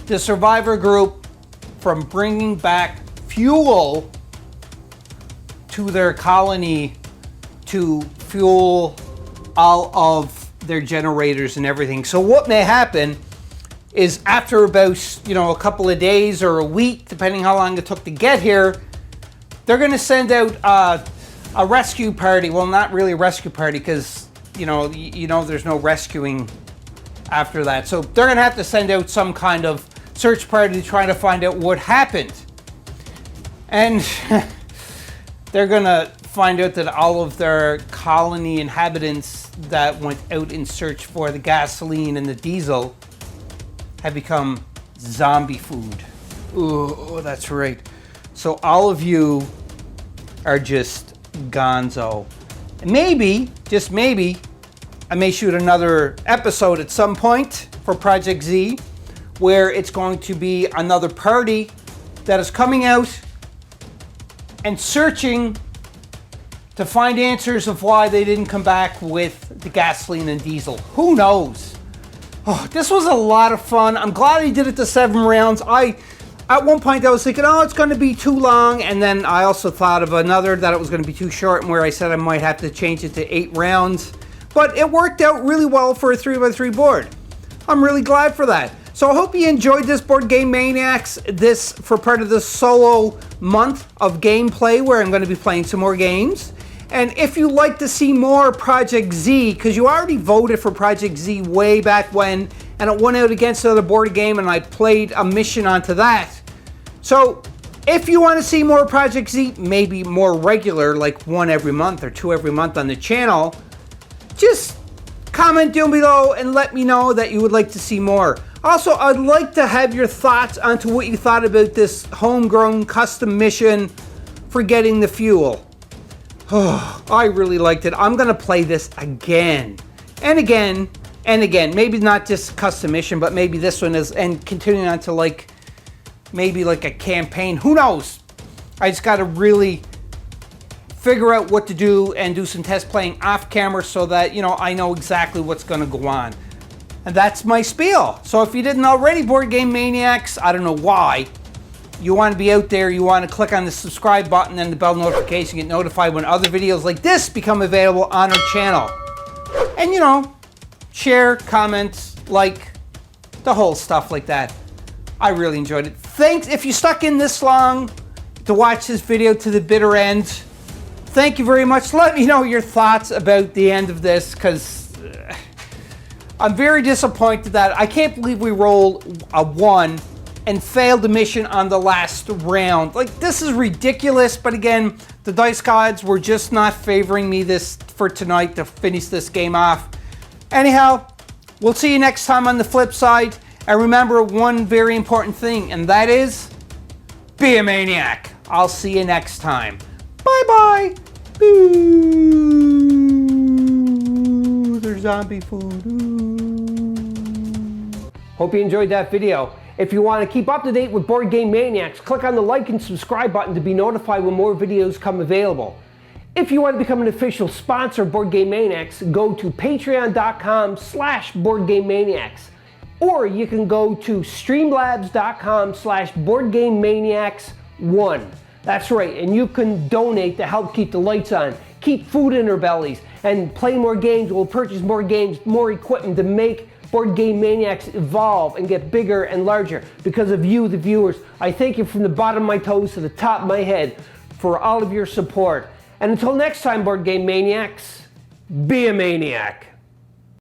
the survivor group from bringing back fuel to their colony to fuel all of their generators and everything. So what may happen is after about, you know, a couple of days or a week, depending how long it took to get here, they're going to send out a rescue party. Well, not really a rescue party, because you know there's no rescuing after that. So they're going to have to send out some kind of search party to try to find out what happened. And they're going to find out that all of their colony inhabitants that went out in search for the gasoline and the diesel have become zombie food. Ooh, that's right. So all of you are just gonzo. And maybe, just maybe, I may shoot another episode at some point for Project Z, where it's going to be another party that is coming out and searching to find answers of why they didn't come back with the gasoline and diesel. Who knows? Oh, this was a lot of fun. I'm glad I did it to 7 rounds. At one point I was thinking, oh, it's going to be too long, and then I also thought of another that it was going to be too short, and where I said I might have to change it to 8 rounds. But it worked out really well for a 3x3 board. I'm really glad for that. So I hope you enjoyed this Board Game Maniacs, this for part of the solo month of gameplay where I'm going to be playing some more games. And if you'd like to see more Project Z, because you already voted for Project Z way back when, and it went out against another board game, and I played a mission onto that. So if you want to see more Project Z, maybe more regular, like 1 every month or 2 every month on the channel, just comment down below and let me know that you would like to see more. Also, I'd like to have your thoughts onto what you thought about this homegrown custom mission for getting the fuel. Oh, I really liked it. I'm going to play this again and again and again. Maybe not just custom mission, but maybe this one is, and continuing on to like, maybe like a campaign. Who knows? I just got to really figure out what to do and do some test playing off camera so that, you know, I know exactly what's going to go on. And that's my spiel. So if you didn't already, Board Game Maniacs, I don't know why, you want to be out there, you want to click on the subscribe button and the bell notification, get notified when other videos like this become available on our channel. And, you know, share, comment, like, the whole stuff like that. I really enjoyed it. Thanks if you stuck in this long to watch this video to the bitter end. Thank you very much. Let me know your thoughts about the end of this, because I'm very disappointed that I can't believe we rolled a 1 and failed the mission on the last round. Like, this is ridiculous, but again, the dice gods were just not favoring me for tonight to finish this game off. Anyhow, we'll see you next time on the flip side. And remember one very important thing, and that is, be a maniac. I'll see you next time. Bye-bye. Ooh, there's zombie food. Ooh. Hope you enjoyed that video. If you want to keep up to date with Board Game Maniacs, click on the like and subscribe button to be notified when more videos come available. If you want to become an official sponsor of Board Game Maniacs, go to patreon.com/BoardGameManiacs. Or you can go to streamlabs.com/BoardGameManiacs1. That's right, and you can donate to help keep the lights on, keep food in our bellies, and play more games. We'll purchase more games, more equipment to make Board Game Maniacs evolve and get bigger and larger because of you, the viewers. I thank you from the bottom of my toes to the top of my head for all of your support. And until next time, Board Game Maniacs, be a maniac.